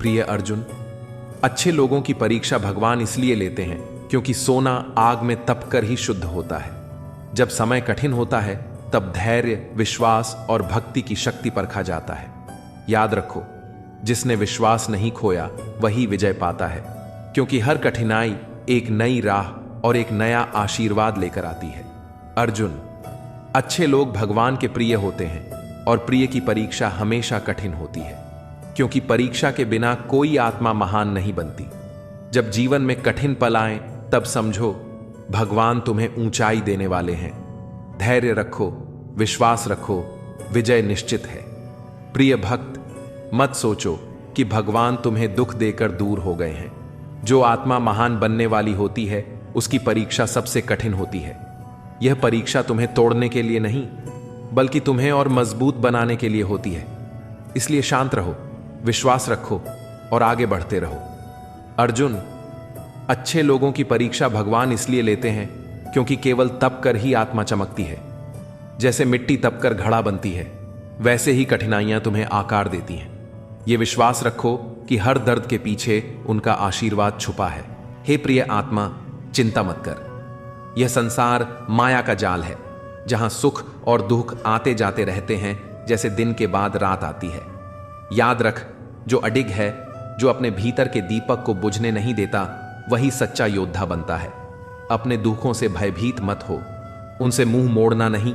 प्रिय अर्जुन, अच्छे लोगों की परीक्षा भगवान इसलिए लेते हैं क्योंकि सोना आग में तपकर ही शुद्ध होता है। जब समय कठिन होता है तब धैर्य, विश्वास और भक्ति की शक्ति परखा जाता है। याद रखो, जिसने विश्वास नहीं खोया वही विजय पाता है, क्योंकि हर कठिनाई एक नई राह और एक नया आशीर्वाद लेकर आती है। अर्जुन, अच्छे लोग भगवान के प्रिय होते हैं और प्रिय की परीक्षा हमेशा कठिन होती है, क्योंकि परीक्षा के बिना कोई आत्मा महान नहीं बनती। जब जीवन में कठिन पल आए तब समझो भगवान तुम्हें ऊंचाई देने वाले हैं। धैर्य रखो, विश्वास रखो, विजय निश्चित है। प्रिय भक्त, मत सोचो कि भगवान तुम्हें दुख देकर दूर हो गए हैं। जो आत्मा महान बनने वाली होती है उसकी परीक्षा सबसे कठिन होती है। यह परीक्षा तुम्हें तोड़ने के लिए नहीं, बल्कि तुम्हें और मजबूत बनाने के लिए होती है। इसलिए शांत रहो, विश्वास रखो और आगे बढ़ते रहो। अर्जुन, अच्छे लोगों की परीक्षा भगवान इसलिए लेते हैं क्योंकि केवल तप कर ही आत्मा चमकती है। जैसे मिट्टी तपकर घड़ा बनती है, वैसे ही कठिनाइयां तुम्हें आकार देती हैं। यह विश्वास रखो कि हर दर्द के पीछे उनका आशीर्वाद छुपा है। हे प्रिय आत्मा, चिंता मत कर। यह संसार माया का जाल है, जहां सुख और दुख आते जाते रहते हैं जैसे दिन के बाद रात आती है। याद रख, जो अडिग है, जो अपने भीतर के दीपक को बुझने नहीं देता, वही सच्चा योद्धा बनता है। अपने दुखों से भयभीत मत हो, उनसे मुंह मोड़ना नहीं,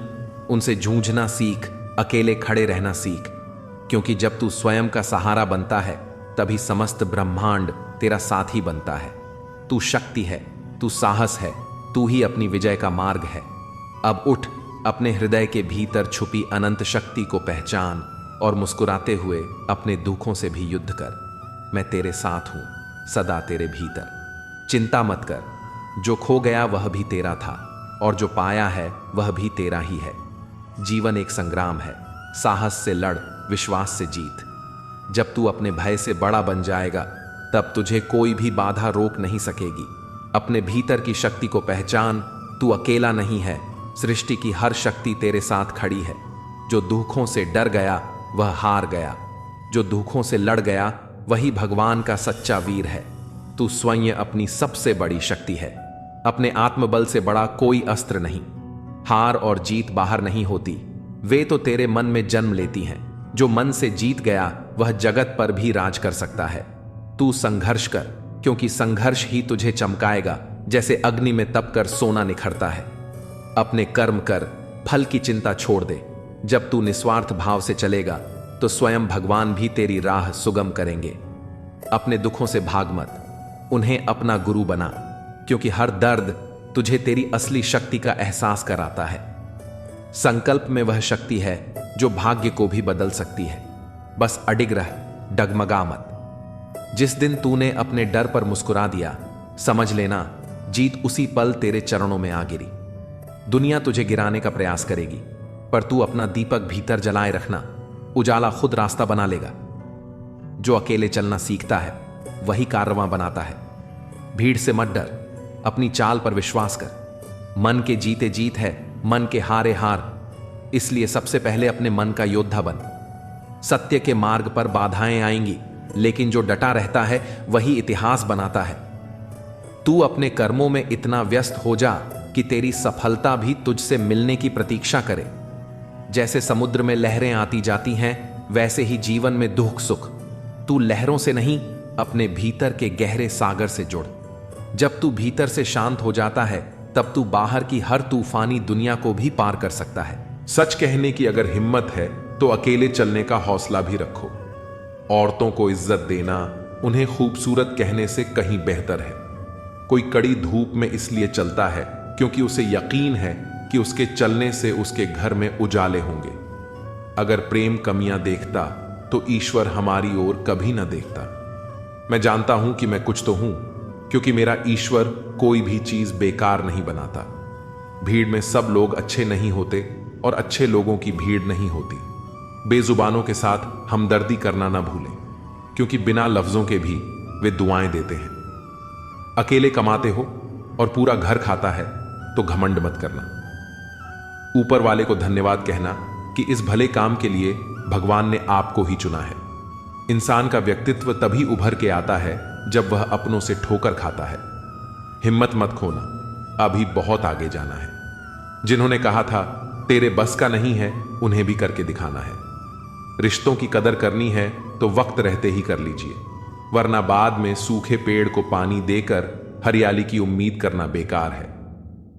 उनसे जूझना सीख, अकेले खड़े रहना सीख। क्योंकि जब तू स्वयं का सहारा बनता है तभी समस्त ब्रह्मांड तेरा साथी बनता है। तू शक्ति है, तू साहस है, तू ही अपनी विजय का मार्ग है। अब उठ, अपने हृदय के भीतर छुपी अनंत शक्ति को पहचान और मुस्कुराते हुए अपने दुखों से भी युद्ध कर। मैं तेरे साथ हूं, सदा तेरे भीतर। चिंता मत कर, जो खो गया वह भी तेरा था और जो पाया है वह भी तेरा ही है। जीवन एक संग्राम है, साहस से लड़, विश्वास से जीत। जब तू अपने भय से बड़ा बन जाएगा तब तुझे कोई भी बाधा रोक नहीं सकेगी। अपने भीतर की शक्ति को पहचान, तू अकेला नहीं है, सृष्टि की हर शक्ति तेरे साथ खड़ी है। जो दुखों से डर गया वह हार गया, जो दुखों से लड़ गया वही भगवान का सच्चा वीर है। तू स्वयं अपनी सबसे बड़ी शक्ति है। अपने आत्मबल से बड़ा कोई अस्त्र नहीं। हार और जीत बाहर नहीं होती, वे तो तेरे मन में जन्म लेती हैं। जो मन से जीत गया वह जगत पर भी राज कर सकता है। तू संघर्ष कर, क्योंकि संघर्ष ही तुझे चमकाएगा, जैसे अग्नि में तपकर सोना निखरता है। अपने कर्म कर, फल की चिंता छोड़ दे। जब तू निस्वार्थ भाव से चलेगा तो स्वयं भगवान भी तेरी राह सुगम करेंगे। अपने दुखों से भाग मत, उन्हें अपना गुरु बना, क्योंकि हर दर्द तुझे तेरी असली शक्ति का एहसास कराता है। संकल्प में वह शक्ति है जो भाग्य को भी बदल सकती है। बस अडिग रह, डगमगा मत। जिस दिन तूने अपने डर पर मुस्कुरा दिया, समझ लेना जीत उसी पल तेरे चरणों में आ गिरी। दुनिया तुझे गिराने का प्रयास करेगी, पर तू अपना दीपक भीतर जलाए रखना, उजाला खुद रास्ता बना लेगा। जो अकेले चलना सीखता है वही कारवां बनाता है। भीड़ से मत डर, अपनी चाल पर विश्वास कर। मन के जीते जीत है, मन के हारे हार। इसलिए सबसे पहले अपने मन का योद्धा बन। सत्य के मार्ग पर बाधाएं आएंगी, लेकिन जो डटा रहता है वही इतिहास बनाता है। तू अपने कर्मों में इतना व्यस्त हो जा कि तेरी सफलता भी तुझसे मिलने की प्रतीक्षा करे। जैसे समुद्र में लहरें आती जाती हैं, वैसे ही जीवन में दुख सुख। तू लहरों से नहीं, अपने भीतर के गहरे सागर से जुड़। जब तू भीतर से शांत हो जाता है तब तू बाहर की हर तूफानी दुनिया को भी पार कर सकता है। सच कहने की अगर हिम्मत है तो अकेले चलने का हौसला भी रखो। औरतों को इज्जत देना उन्हें खूबसूरत कहने से कहीं बेहतर है। कोई कड़ी धूप में इसलिए चलता है क्योंकि उसे यकीन है कि उसके चलने से उसके घर में उजाले होंगे। अगर प्रेम कमियां देखता तो ईश्वर हमारी ओर कभी ना देखता। मैं जानता हूं कि मैं कुछ तो हूं, क्योंकि मेरा ईश्वर कोई भी चीज बेकार नहीं बनाता। भीड़ में सब लोग अच्छे नहीं होते और अच्छे लोगों की भीड़ नहीं होती। बेजुबानों के साथ हमदर्दी करना ना भूलें, क्योंकि बिना लफ्जों के भी वे दुआएं देते हैं। अकेले कमाते हो और पूरा घर खाता है तो घमंड मत करना। ऊपर वाले को धन्यवाद कहना कि इस भले काम के लिए भगवान ने आपको ही चुना है। इंसान का व्यक्तित्व तभी उभर के आता है जब वह अपनों से ठोकर खाता है। हिम्मत मत खोना, अभी बहुत आगे जाना है। जिन्होंने कहा था तेरे बस का नहीं है, उन्हें भी करके दिखाना है। रिश्तों की कदर करनी है तो वक्त रहते ही कर लीजिए, वरना बाद में सूखे पेड़ को पानी देकर हरियाली की उम्मीद करना बेकार है।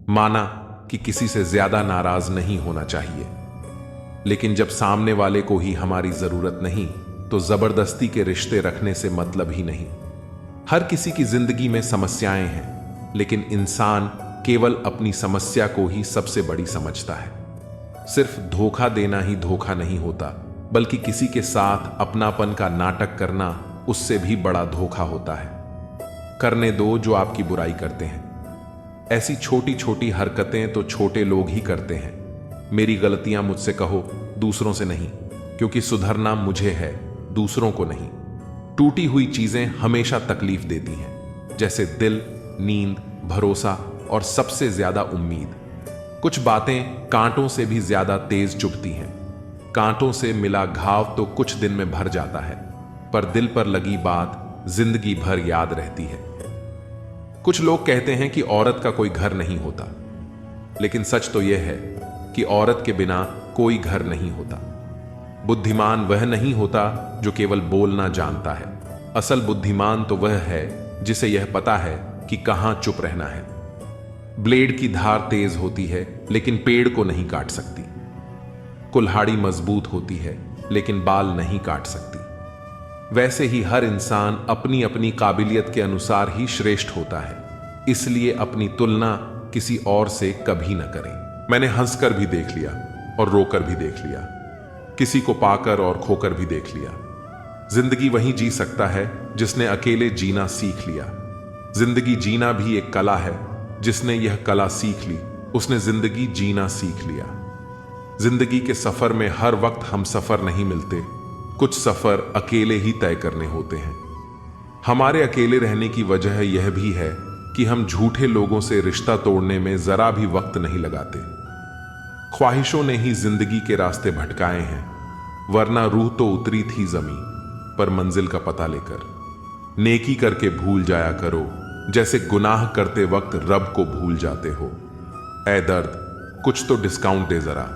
माना कि किसी से ज्यादा नाराज नहीं होना चाहिए, लेकिन जब सामने वाले को ही हमारी जरूरत नहीं तो जबरदस्ती के रिश्ते रखने से मतलब ही नहीं। हर किसी की जिंदगी में समस्याएं हैं, लेकिन इंसान केवल अपनी समस्या को ही सबसे बड़ी समझता है। सिर्फ धोखा देना ही धोखा नहीं होता, बल्कि किसी के साथ अपनापन का नाटक करना उससे भी बड़ा धोखा होता है। करने दो जो आपकी बुराई करते हैं। ऐसी छोटी छोटी हरकतें तो छोटे लोग ही करते हैं। मेरी गलतियां मुझसे कहो, दूसरों से नहीं, क्योंकि सुधरना मुझे है, दूसरों को नहीं। टूटी हुई चीजें हमेशा तकलीफ देती हैं, जैसे दिल, नींद, भरोसा और सबसे ज्यादा उम्मीद। कुछ बातें कांटों से भी ज्यादा तेज चुभती हैं। कांटों से मिला घाव तो कुछ दिन में भर जाता है, पर दिल पर लगी बात जिंदगी भर याद रहती है। कुछ लोग कहते हैं कि औरत का कोई घर नहीं होता, लेकिन सच तो यह है कि औरत के बिना कोई घर नहीं होता। बुद्धिमान वह नहीं होता जो केवल बोलना जानता है। असल बुद्धिमान तो वह है जिसे यह पता है कि कहां चुप रहना है। ब्लेड की धार तेज होती है, लेकिन पेड़ को नहीं काट सकती। कुल्हाड़ी मजबूत होती है, लेकिन बाल नहीं काट सकती। वैसे ही हर इंसान अपनी अपनी काबिलियत के अनुसार ही श्रेष्ठ होता है, इसलिए अपनी तुलना किसी और से कभी न करें। मैंने हंसकर भी देख लिया और रोकर भी देख लिया, किसी को पाकर और खोकर भी देख लिया। जिंदगी वही जी सकता है जिसने अकेले जीना सीख लिया। जिंदगी जीना भी एक कला है, जिसने यह कला सीख ली उसने जिंदगी जीना सीख लिया। जिंदगी के सफर में हर वक्त हम सफर नहीं मिलते, कुछ सफर अकेले ही तय करने होते हैं। हमारे अकेले रहने की वजह यह भी है कि हम झूठे लोगों से रिश्ता तोड़ने में जरा भी वक्त नहीं लगाते। ख्वाहिशों ने ही जिंदगी के रास्ते भटकाए हैं, वरना रूह तो उतरी थी जमीन पर मंजिल का पता लेकर। नेकी करके भूल जाया करो, जैसे गुनाह करते वक्त रब को भूल जाते हो। ऐ दर्द, कुछ तो डिस्काउंट दे जरा,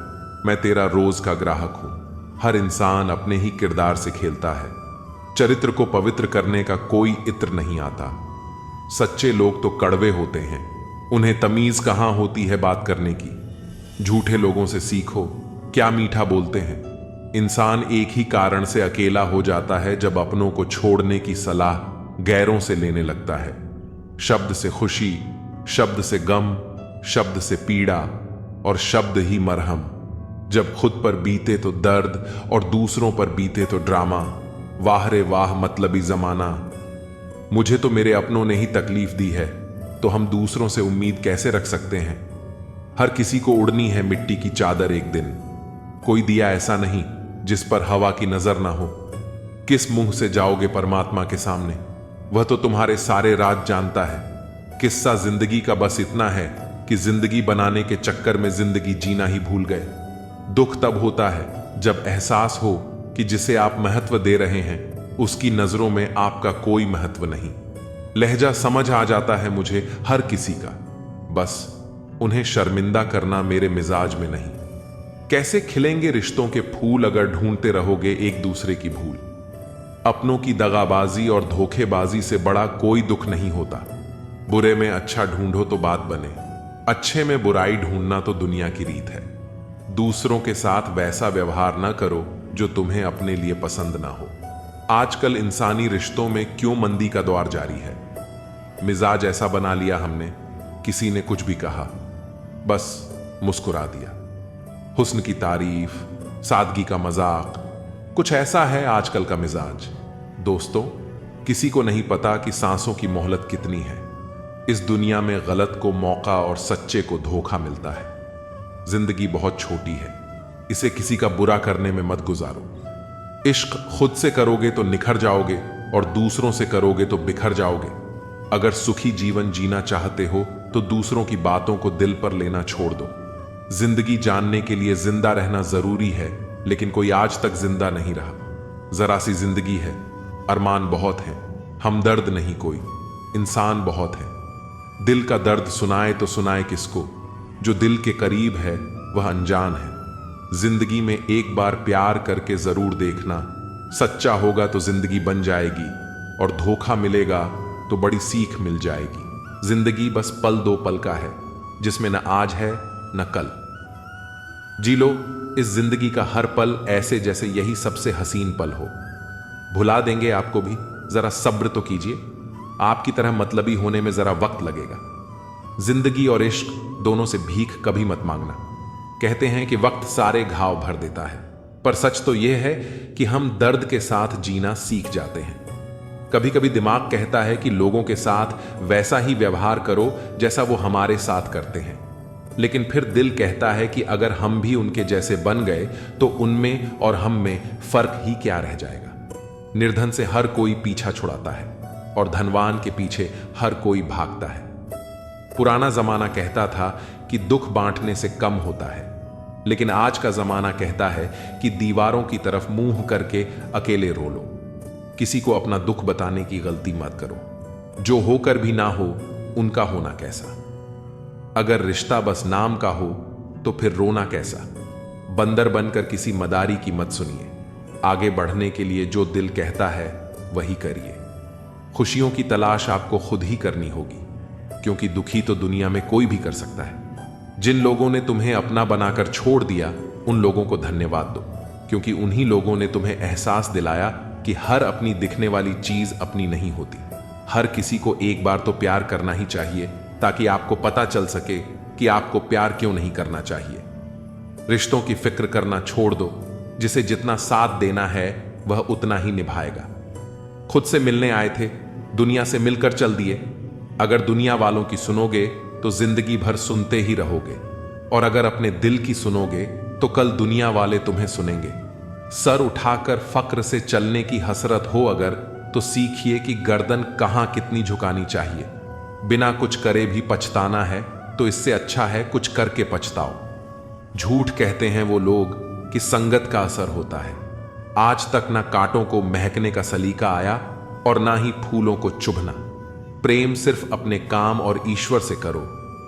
मैं तेरा रोज का ग्राहक हूं। हर इंसान अपने ही किरदार से खेलता है। चरित्र को पवित्र करने का कोई इत्र नहीं आता। सच्चे लोग तो कड़वे होते हैं, उन्हें तमीज कहां होती है बात करने की। झूठे लोगों से सीखो, क्या मीठा बोलते हैं। इंसान एक ही कारण से अकेला हो जाता है जब अपनों को छोड़ने की सलाह गैरों से लेने लगता है। शब्द से खुशी, शब्द से गम, शब्द से पीड़ा और शब्द ही मरहम। जब खुद पर बीते तो दर्द और दूसरों पर बीते तो ड्रामा। वाह रे वाह मतलबी जमाना। मुझे तो मेरे अपनों ने ही तकलीफ दी है, तो हम दूसरों से उम्मीद कैसे रख सकते हैं। हर किसी को उड़नी है मिट्टी की चादर एक दिन। कोई दिया ऐसा नहीं जिस पर हवा की नजर ना हो। किस मुंह से जाओगे परमात्मा के सामने, वह तो तुम्हारे सारे राज जानता है। किस्सा जिंदगी का बस इतना है कि जिंदगी बनाने के चक्कर में जिंदगी जीना ही भूल गए। दुख तब होता है जब एहसास हो कि जिसे आप महत्व दे रहे हैं उसकी नजरों में आपका कोई महत्व नहीं। लहजा समझ आ जाता है मुझे हर किसी का, बस उन्हें शर्मिंदा करना मेरे मिजाज में नहीं। कैसे खिलेंगे रिश्तों के फूल अगर ढूंढते रहोगे एक दूसरे की भूल। अपनों की दगाबाजी और धोखेबाजी से बड़ा कोई दुख नहीं होता। बुरे में अच्छा ढूंढो तो बात बने, अच्छे में बुराई ढूंढना तो दुनिया की रीत है। दूसरों के साथ वैसा व्यवहार ना करो जो तुम्हें अपने लिए पसंद ना हो। आजकल इंसानी रिश्तों में क्यों मंदी का दौर जारी है। मिजाज ऐसा बना लिया हमने, किसी ने कुछ भी कहा बस मुस्कुरा दिया। हुस्न की तारीफ, सादगी का मजाक, कुछ ऐसा है आजकल का मिजाज। दोस्तों, किसी को नहीं पता कि सांसों की मोहलत कितनी है। इस दुनिया में गलत को मौका और सच्चे को धोखा मिलता है। जिंदगी बहुत छोटी है, इसे किसी का बुरा करने में मत गुजारो। इश्क खुद से करोगे तो निखर जाओगे और दूसरों से करोगे तो बिखर जाओगे। अगर सुखी जीवन जीना चाहते हो तो दूसरों की बातों को दिल पर लेना छोड़ दो। जिंदगी जानने के लिए जिंदा रहना जरूरी है, लेकिन कोई आज तक जिंदा नहीं रहा। जरा सी जिंदगी है, अरमान बहुत हैं, हमदर्द नहीं कोई, इंसान बहुत है। दिल का दर्द सुनाए तो सुनाए किसको, जो दिल के करीब है वह अनजान है। जिंदगी में एक बार प्यार करके जरूर देखना, सच्चा होगा तो जिंदगी बन जाएगी, और धोखा मिलेगा तो बड़ी सीख मिल जाएगी। जिंदगी बस पल दो पल का है, जिसमें न आज है न कल। जी लो इस जिंदगी का हर पल ऐसे जैसे यही सबसे हसीन पल हो। भुला देंगे आपको भी, जरा सब्र तो कीजिए। आपकी तरह मतलबी होने में जरा वक्त लगेगा। जिंदगी और इश्क दोनों से भीख कभी मत मांगना। कहते हैं कि वक्त सारे घाव भर देता है, पर सच तो यह है कि हम दर्द के साथ जीना सीख जाते हैं। कभी कभी दिमाग कहता है कि लोगों के साथ वैसा ही व्यवहार करो जैसा वो हमारे साथ करते हैं, लेकिन फिर दिल कहता है कि अगर हम भी उनके जैसे बन गए तो उनमें और हम में फर्क ही क्या रह जाएगा। निर्धन से हर कोई पीछा छुड़ाता है और धनवान के पीछे हर कोई भागता है। पुराना जमाना कहता था कि दुख बांटने से कम होता है, लेकिन आज का जमाना कहता है कि दीवारों की तरफ मुंह करके अकेले रो लो। किसी को अपना दुख बताने की गलती मत करो। जो होकर भी ना हो उनका होना कैसा। अगर रिश्ता बस नाम का हो तो फिर रोना कैसा। बंदर बनकर किसी मदारी की मत सुनिए। आगे बढ़ने के लिए जो दिल कहता है वही करिए। खुशियों की तलाश आपको खुद ही करनी होगी, क्योंकि दुखी तो दुनिया में कोई भी कर सकता है। जिन लोगों ने तुम्हें अपना बनाकर छोड़ दिया उन लोगों को धन्यवाद दो, क्योंकि उन्हीं लोगों ने तुम्हें एहसास दिलाया कि हर अपनी दिखने वाली चीज अपनी नहीं होती। हर किसी को एक बार तो प्यार करना ही चाहिए, ताकि आपको पता चल सके कि आपको प्यार क्यों नहीं करना चाहिए। रिश्तों की फिक्र करना छोड़ दो। जिसे जितना साथ देना है वह उतना ही निभाएगा। खुद से मिलने आए थे, दुनिया से मिलकर चल दिए। अगर दुनिया वालों की सुनोगे तो जिंदगी भर सुनते ही रहोगे, और अगर अपने दिल की सुनोगे तो कल दुनिया वाले तुम्हें सुनेंगे। सर उठाकर फक्र से चलने की हसरत हो अगर, तो सीखिए कि गर्दन कहां कितनी झुकानी चाहिए। बिना कुछ करे भी पछताना है तो इससे अच्छा है कुछ करके पछताओ। झूठ कहते हैं वो लोग कि संगत का असर होता है। आज तक ना कांटों को महकने का सलीका आया और ना ही फूलों को चुभना। प्रेम सिर्फ अपने काम और ईश्वर से करो,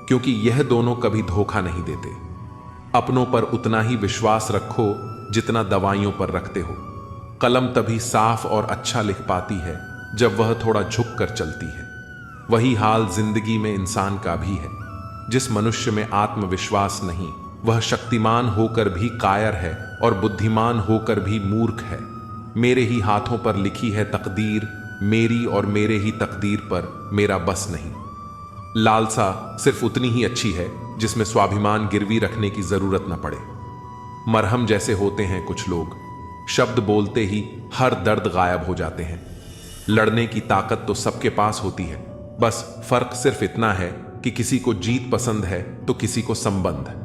क्योंकि यह दोनों कभी धोखा नहीं देते। अपनों पर उतना ही विश्वास रखो जितना दवाइयों पर रखते हो। कलम तभी साफ और अच्छा लिख पाती है जब वह थोड़ा झुक कर चलती है। वही हाल जिंदगी में इंसान का भी है। जिस मनुष्य में आत्मविश्वास नहीं, वह शक्तिमान होकर भी कायर है और बुद्धिमान होकर भी मूर्ख है। मेरे ही हाथों पर लिखी है तकदीर, मेरी और मेरे ही तकदीर पर मेरा बस नहीं। लालसा सिर्फ उतनी ही अच्छी है जिसमें स्वाभिमान गिरवी रखने की जरूरत न पड़े। मरहम जैसे होते हैं कुछ लोग, शब्द बोलते ही हर दर्द गायब हो जाते हैं। लड़ने की ताकत तो सबके पास होती है, बस फर्क सिर्फ इतना है कि किसी को जीत पसंद है तो किसी को संबंध।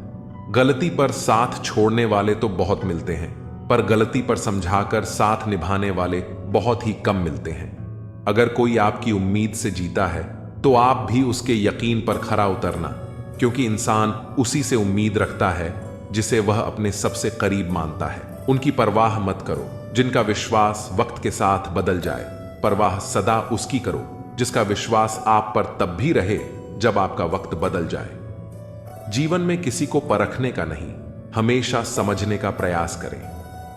गलती पर साथ छोड़ने वाले तो बहुत मिलते हैं, पर गलती पर समझाकर साथ निभाने वाले बहुत ही कम मिलते हैं। अगर कोई आपकी उम्मीद से जीता है तो आप भी उसके यकीन पर खरा उतरना, क्योंकि इंसान उसी से उम्मीद रखता है जिसे वह अपने सबसे करीब मानता है। उनकी परवाह मत करो जिनका विश्वास वक्त के साथ बदल जाए। परवाह सदा उसकी करो जिसका विश्वास आप पर तब भी रहे जब आपका वक्त बदल जाए। जीवन में किसी को परखने का नहीं, हमेशा समझने का प्रयास करें।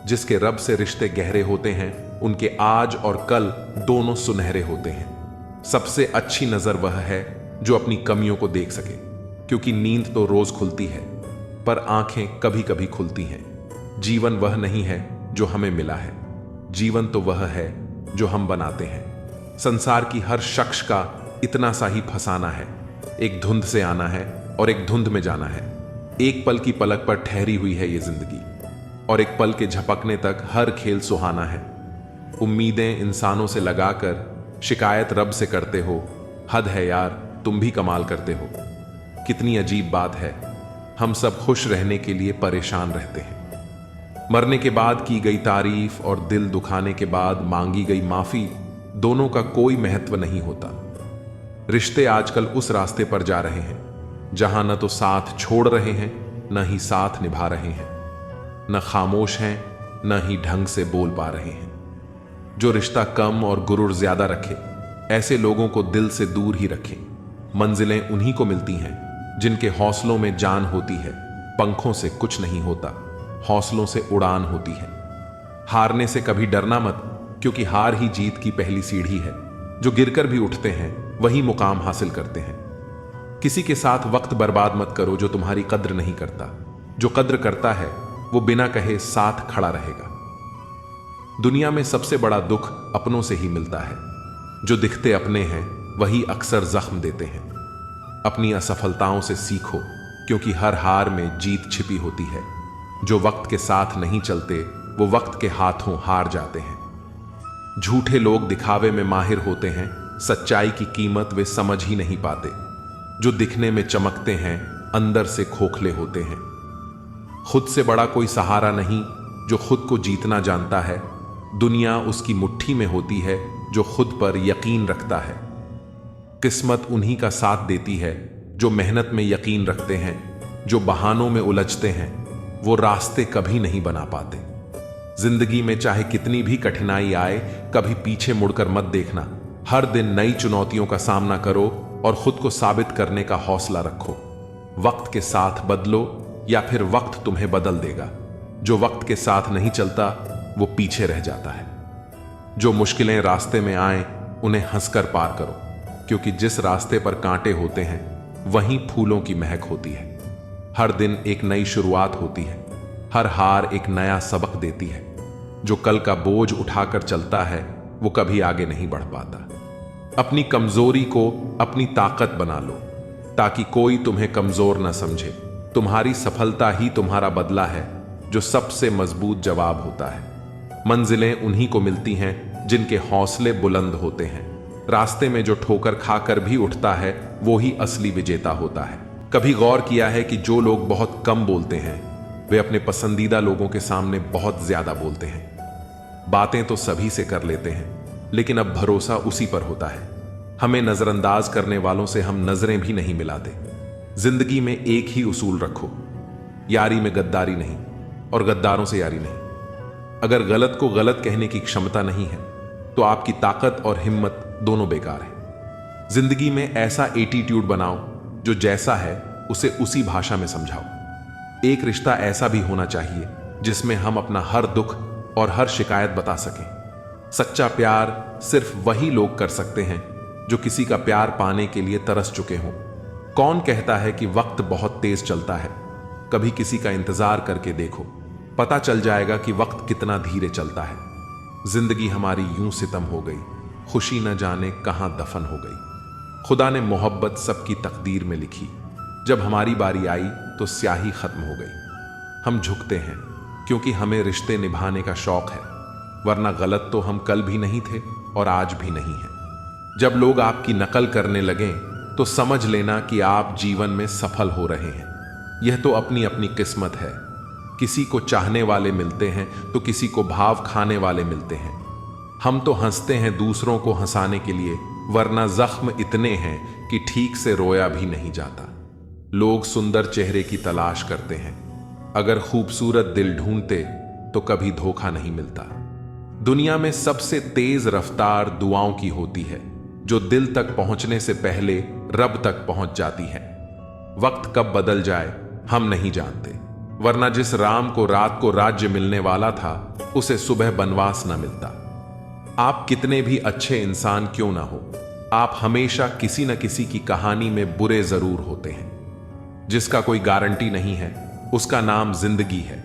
जिसके रब से रिश्ते गहरे होते हैं उनके आज और कल दोनों सुनहरे होते हैं। सबसे अच्छी नजर वह है जो अपनी कमियों को देख सके, क्योंकि नींद तो रोज खुलती है पर आंखें कभी कभी खुलती हैं। जीवन वह नहीं है जो हमें मिला है, जीवन तो वह है जो हम बनाते हैं। संसार की हर शख्स का इतना सा ही फसाना है, एक धुंध से आना है और एक धुंध में जाना है। एक पल की पलक पर ठहरी हुई है ये जिंदगी, और एक पल के झपकने तक हर खेल सुहाना है। उम्मीदें इंसानों से लगाकर शिकायत रब से करते हो। हद है यार, तुम भी कमाल करते हो। कितनी अजीब बात है, हम सब खुश रहने के लिए परेशान रहते हैं। मरने के बाद की गई तारीफ और दिल दुखाने के बाद मांगी गई माफी, दोनों का कोई महत्व नहीं होता। रिश्ते आजकल उस रास्ते पर जा रहे हैं जहां न तो साथ छोड़ रहे हैं न ही साथ निभा रहे हैं, न खामोश हैं न ही ढंग से बोल पा रहे हैं। जो रिश्ता कम और गुरूर ज्यादा रखे, ऐसे लोगों को दिल से दूर ही रखें। मंजिलें उन्हीं को मिलती हैं जिनके हौसलों में जान होती है। पंखों से कुछ नहीं होता, हौसलों से उड़ान होती है। हारने से कभी डरना मत, क्योंकि हार ही जीत की पहली सीढ़ी है। जो गिरकर भी उठते हैं वही मुकाम हासिल करते हैं। किसी के साथ वक्त बर्बाद मत करो जो तुम्हारी कद्र नहीं करता। जो कद्र करता है वो बिना कहे साथ खड़ा रहेगा। दुनिया में सबसे बड़ा दुख अपनों से ही मिलता है। जो दिखते अपने हैं वही अक्सर जख्म देते हैं। अपनी असफलताओं से सीखो, क्योंकि हर हार में जीत छिपी होती है। जो वक्त के साथ नहीं चलते वो वक्त के हाथों हार जाते हैं। झूठे लोग दिखावे में माहिर होते हैं, सच्चाई की कीमत वे समझ ही नहीं पाते। जो दिखने में चमकते हैं अंदर से खोखले होते हैं। खुद से बड़ा कोई सहारा नहीं जो खुद को जीतना जानता है। दुनिया उसकी मुट्ठी में होती है जो खुद पर यकीन रखता है। किस्मत उन्हीं का साथ देती है जो मेहनत में यकीन रखते हैं। जो बहानों में उलझते हैं वो रास्ते कभी नहीं बना पाते। जिंदगी में चाहे कितनी भी कठिनाई आए, कभी पीछे मुड़कर मत देखना। हर दिन नई चुनौतियों का सामना करो और खुद को साबित करने का हौसला रखो। वक्त के साथ बदलो या फिर वक्त तुम्हें बदल देगा। जो वक्त के साथ नहीं चलता वो पीछे रह जाता है। जो मुश्किलें रास्ते में आए उन्हें हंसकर पार करो, क्योंकि जिस रास्ते पर कांटे होते हैं वहीं फूलों की महक होती है। हर दिन एक नई शुरुआत होती है। हर हार एक नया सबक देती है। जो कल का बोझ उठाकर चलता है वो कभी आगे नहीं बढ़ पाता। अपनी कमजोरी को अपनी ताकत बना लो, ताकि कोई तुम्हें कमजोर न समझे। तुम्हारी सफलता ही तुम्हारा बदला है, जो सबसे मजबूत जवाब होता है। मंजिलें उन्हीं को मिलती हैं जिनके हौसले बुलंद होते हैं। रास्ते में जो ठोकर खाकर भी उठता है वो ही असली विजेता होता है। कभी गौर किया है कि जो लोग बहुत कम बोलते हैं वे अपने पसंदीदा लोगों के सामने बहुत ज्यादा बोलते हैं। बातें तो सभी से कर लेते हैं, लेकिन अब भरोसा उसी पर होता है। हमें नजरअंदाज करने वालों से हम नजरें भी नहीं मिलाते। जिंदगी में एक ही उसूल रखो, यारी में गद्दारी नहीं और गद्दारों से यारी नहीं। अगर गलत को गलत कहने की क्षमता नहीं है तो आपकी ताकत और हिम्मत दोनों बेकार है। जिंदगी में ऐसा एटीट्यूड बनाओ जो जैसा है उसे उसी भाषा में समझाओ। एक रिश्ता ऐसा भी होना चाहिए जिसमें हम अपना हर दुख और हर शिकायत बता सकें। सच्चा प्यार सिर्फ वही लोग कर सकते हैं जो किसी का प्यार पाने के लिए तरस चुके हों। कौन कहता है कि वक्त बहुत तेज चलता है? कभी किसी का इंतजार करके देखो, पता चल जाएगा कि वक्त कितना धीरे चलता है। जिंदगी हमारी यूं सितम हो गई, खुशी न जाने कहां दफन हो गई। खुदा ने मोहब्बत सबकी तकदीर में लिखी, जब हमारी बारी आई तो स्याही खत्म हो गई। हम झुकते हैं क्योंकि हमें रिश्ते निभाने का शौक है, वरना गलत तो हम कल भी नहीं थे और आज भी नहीं हैं। जब लोग आपकी नकल करने लगें तो समझ लेना कि आप जीवन में सफल हो रहे हैं। यह तो अपनी अपनी किस्मत है। किसी को चाहने वाले मिलते हैं तो किसी को भाव खाने वाले मिलते हैं। हम तो हंसते हैं दूसरों को हंसाने के लिए, वरना जख्म इतने हैं कि ठीक से रोया भी नहीं जाता। लोग सुंदर चेहरे की तलाश करते हैं, अगर खूबसूरत दिल ढूंढते तो कभी धोखा नहीं मिलता। दुनिया में सबसे तेज रफ्तार दुआओं की होती है, जो दिल तक पहुंचने से पहले रब तक पहुंच जाती है। वक्त कब बदल जाए हम नहीं जानते, वरना जिस राम को रात को राज्य मिलने वाला था उसे सुबह बनवास न मिलता। आप कितने भी अच्छे इंसान क्यों ना हो, आप हमेशा किसी न किसी की कहानी में बुरे जरूर होते हैं। जिसका कोई गारंटी नहीं है उसका नाम जिंदगी है,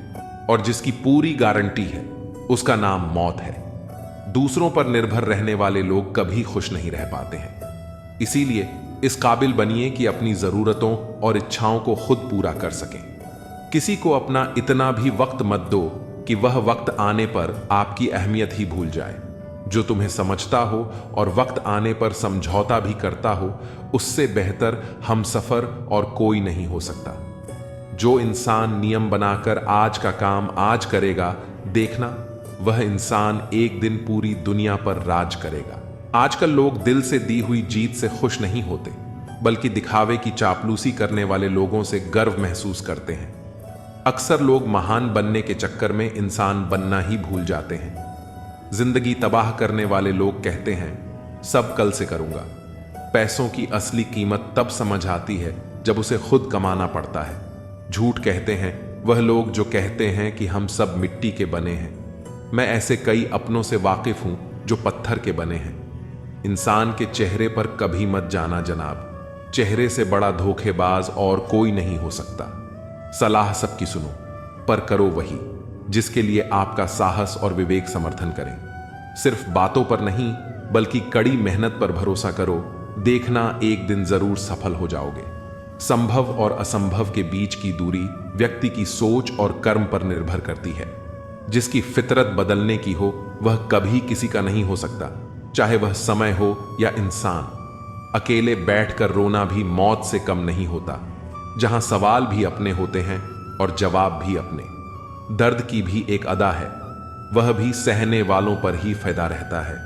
और जिसकी पूरी गारंटी है उसका नाम मौत है। दूसरों पर निर्भर रहने वाले लोग कभी खुश नहीं रह पाते हैं। इसीलिए इस काबिल बनिए कि अपनी जरूरतों और इच्छाओं को खुद पूरा कर सकें। किसी को अपना इतना भी वक्त मत दो कि वह वक्त आने पर आपकी अहमियत ही भूल जाए। जो तुम्हें समझता हो और वक्त आने पर समझौता भी करता हो, उससे बेहतर हमसफर और कोई नहीं हो सकता। जो इंसान नियम बनाकर आज का काम आज करेगा, देखना वह इंसान एक दिन पूरी दुनिया पर राज करेगा। आजकल लोग दिल से दी हुई जीत से खुश नहीं होते, बल्कि दिखावे की चापलूसी करने वाले लोगों से गर्व महसूस करते हैं। अक्सर लोग महान बनने के चक्कर में इंसान बनना ही भूल जाते हैं। जिंदगी तबाह करने वाले लोग कहते हैं सब कल से करूंगा। पैसों की असली कीमत तब समझ आती है जब उसे खुद कमाना पड़ता है। झूठ कहते हैं वह लोग जो कहते हैं कि हम सब मिट्टी के बने हैं। मैं ऐसे कई अपनों से वाकिफ हूं जो पत्थर के बने हैं। इंसान के चेहरे पर कभी मत जाना जनाब, चेहरे से बड़ा धोखेबाज और कोई नहीं हो सकता। सलाह सबकी सुनो, पर करो वही जिसके लिए आपका साहस और विवेक समर्थन करें। सिर्फ बातों पर नहीं बल्कि कड़ी मेहनत पर भरोसा करो, देखना एक दिन जरूर सफल हो जाओगे। संभव और असंभव के बीच की दूरी व्यक्ति की सोच और कर्म पर निर्भर करती है। जिसकी फितरत बदलने की हो वह कभी किसी का नहीं हो सकता, चाहे वह समय हो या इंसान। अकेले बैठकर रोना भी मौत से कम नहीं होता। जहां सवाल भी अपने होते हैं और जवाब भी अपने। दर्द की भी एक अदा है, वह भी सहने वालों पर ही फायदा रहता है।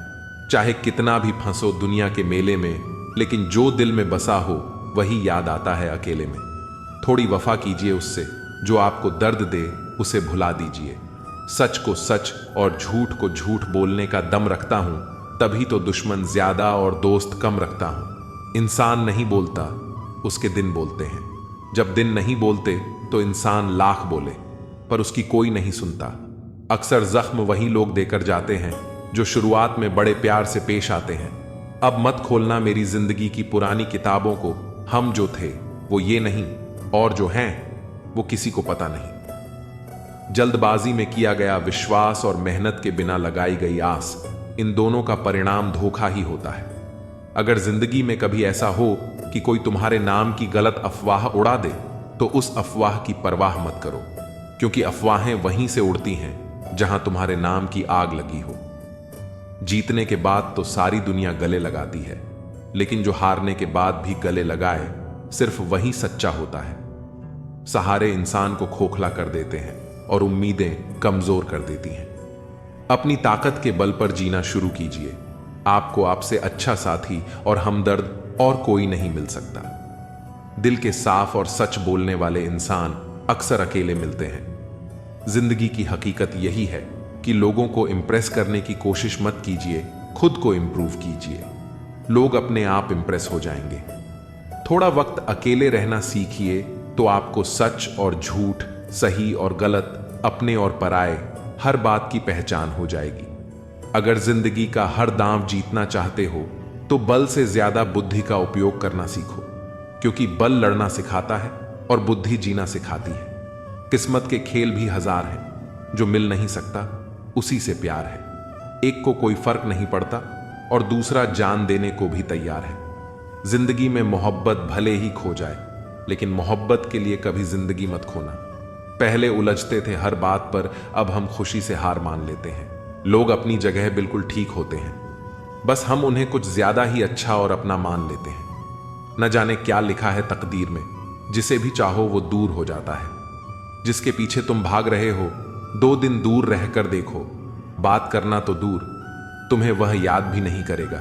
चाहे कितना भी फंसो दुनिया के मेले में, लेकिन जो दिल में बसा हो वही याद आता है अकेले में। थोड़ी वफा कीजिए उससे, जो आपको दर्द दे उसे भुला दीजिए। सच को सच और झूठ को झूठ बोलने का दम रखता हूं, तभी तो दुश्मन ज्यादा और दोस्त कम रखता हूं। इंसान नहीं बोलता, उसके दिन बोलते हैं। जब दिन नहीं बोलते तो इंसान लाख बोले, पर उसकी कोई नहीं सुनता। अक्सर जख्म वही लोग देकर जाते हैं जो शुरुआत में बड़े प्यार से पेश आते हैं। अब मत खोलना मेरी जिंदगी की पुरानी किताबों को। हम जो थे वो ये नहीं, और जो हैं वो किसी को पता नहीं। जल्दबाजी में किया गया विश्वास और मेहनत के बिना लगाई गई आस, इन दोनों का परिणाम धोखा ही होता है। अगर जिंदगी में कभी ऐसा हो कि कोई तुम्हारे नाम की गलत अफवाह उड़ा दे, तो उस अफवाह की परवाह मत करो, क्योंकि अफवाहें वहीं से उड़ती हैं जहां तुम्हारे नाम की आग लगी हो। जीतने के बाद तो सारी दुनिया गले लगाती है, लेकिन जो हारने के बाद भी गले लगाए सिर्फ वही सच्चा होता है। सहारे इंसान को खोखला कर देते हैं और उम्मीदें कमजोर कर देती हैं। अपनी ताकत के बल पर जीना शुरू कीजिए। आपको आपसे अच्छा साथी और हमदर्द और कोई नहीं मिल सकता। दिल के साफ और सच बोलने वाले इंसान अक्सर अकेले मिलते हैं। जिंदगी की हकीकत यही है कि लोगों को इंप्रेस करने की कोशिश मत कीजिए, खुद को इंप्रूव कीजिए। लोग अपने आप इंप्रेस हो जाएंगे। थोड़ा वक्त अकेले रहना सीखिए तो आपको सच और झूठ, सही और गलत, अपने और पराये, हर बात की पहचान हो जाएगी। अगर जिंदगी का हर दांव जीतना चाहते हो तो बल से ज्यादा बुद्धि का उपयोग करना सीखो, क्योंकि बल लड़ना सिखाता है और बुद्धि जीना सिखाती है। किस्मत के खेल भी हजार हैं, जो मिल नहीं सकता उसी से प्यार है। एक को कोई फर्क नहीं पड़ता और दूसरा जान देने को भी तैयार है। जिंदगी में मोहब्बत भले ही खो जाए, लेकिन मोहब्बत के लिए कभी जिंदगी मत खोना। पहले उलझते थे हर बात पर, अब हम खुशी से हार मान लेते हैं। लोग अपनी जगह बिल्कुल ठीक होते हैं, बस हम उन्हें कुछ ज्यादा ही अच्छा और अपना मान लेते हैं। न जाने क्या लिखा है तकदीर में, जिसे भी चाहो वो दूर हो जाता है। जिसके पीछे तुम भाग रहे हो 2 दिन दूर रहकर देखो, बात करना तो दूर, तुम्हें वह याद भी नहीं करेगा।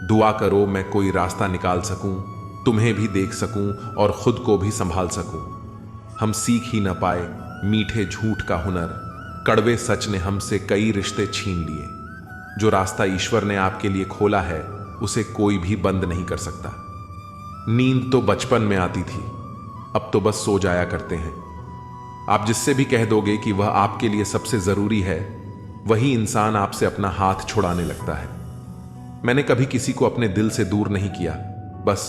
दुआ करो मैं कोई रास्ता निकाल सकूं, तुम्हें भी देख सकूं और खुद को भी संभाल सकूं। हम सीख ही न पाए मीठे झूठ का हुनर, कड़वे सच ने हमसे कई रिश्ते छीन लिए। जो रास्ता ईश्वर ने आपके लिए खोला है उसे कोई भी बंद नहीं कर सकता। नींद तो बचपन में आती थी, अब तो बस सो जाया करते हैं। आप जिससे भी कह दोगे कि वह आपके लिए सबसे जरूरी है, वही इंसान आपसे अपना हाथ छुड़ाने लगता है। मैंने कभी किसी को अपने दिल से दूर नहीं किया, बस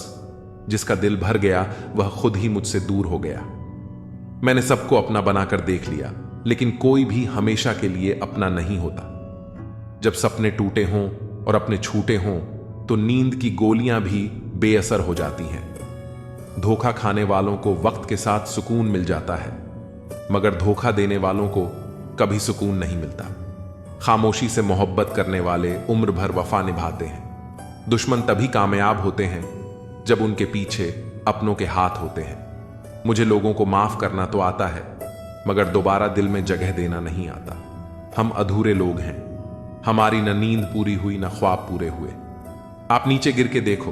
जिसका दिल भर गया वह खुद ही मुझसे दूर हो गया। मैंने सबको अपना बनाकर देख लिया, लेकिन कोई भी हमेशा के लिए अपना नहीं होता। जब सपने टूटे हों और अपने छूटे हों तो नींद की गोलियां भी बेअसर हो जाती हैं। धोखा खाने वालों को वक्त के साथ सुकून मिल जाता है, मगर धोखा देने वालों को कभी सुकून नहीं मिलता। खामोशी से मोहब्बत करने वाले उम्र भर वफा निभाते हैं। दुश्मन तभी कामयाब होते हैं जब उनके पीछे अपनों के हाथ होते हैं। मुझे लोगों को माफ करना तो आता है, मगर दोबारा दिल में जगह देना नहीं आता। हम अधूरे लोग हैं, हमारी न नींद पूरी हुई न ख्वाब पूरे हुए। आप नीचे गिर के देखो,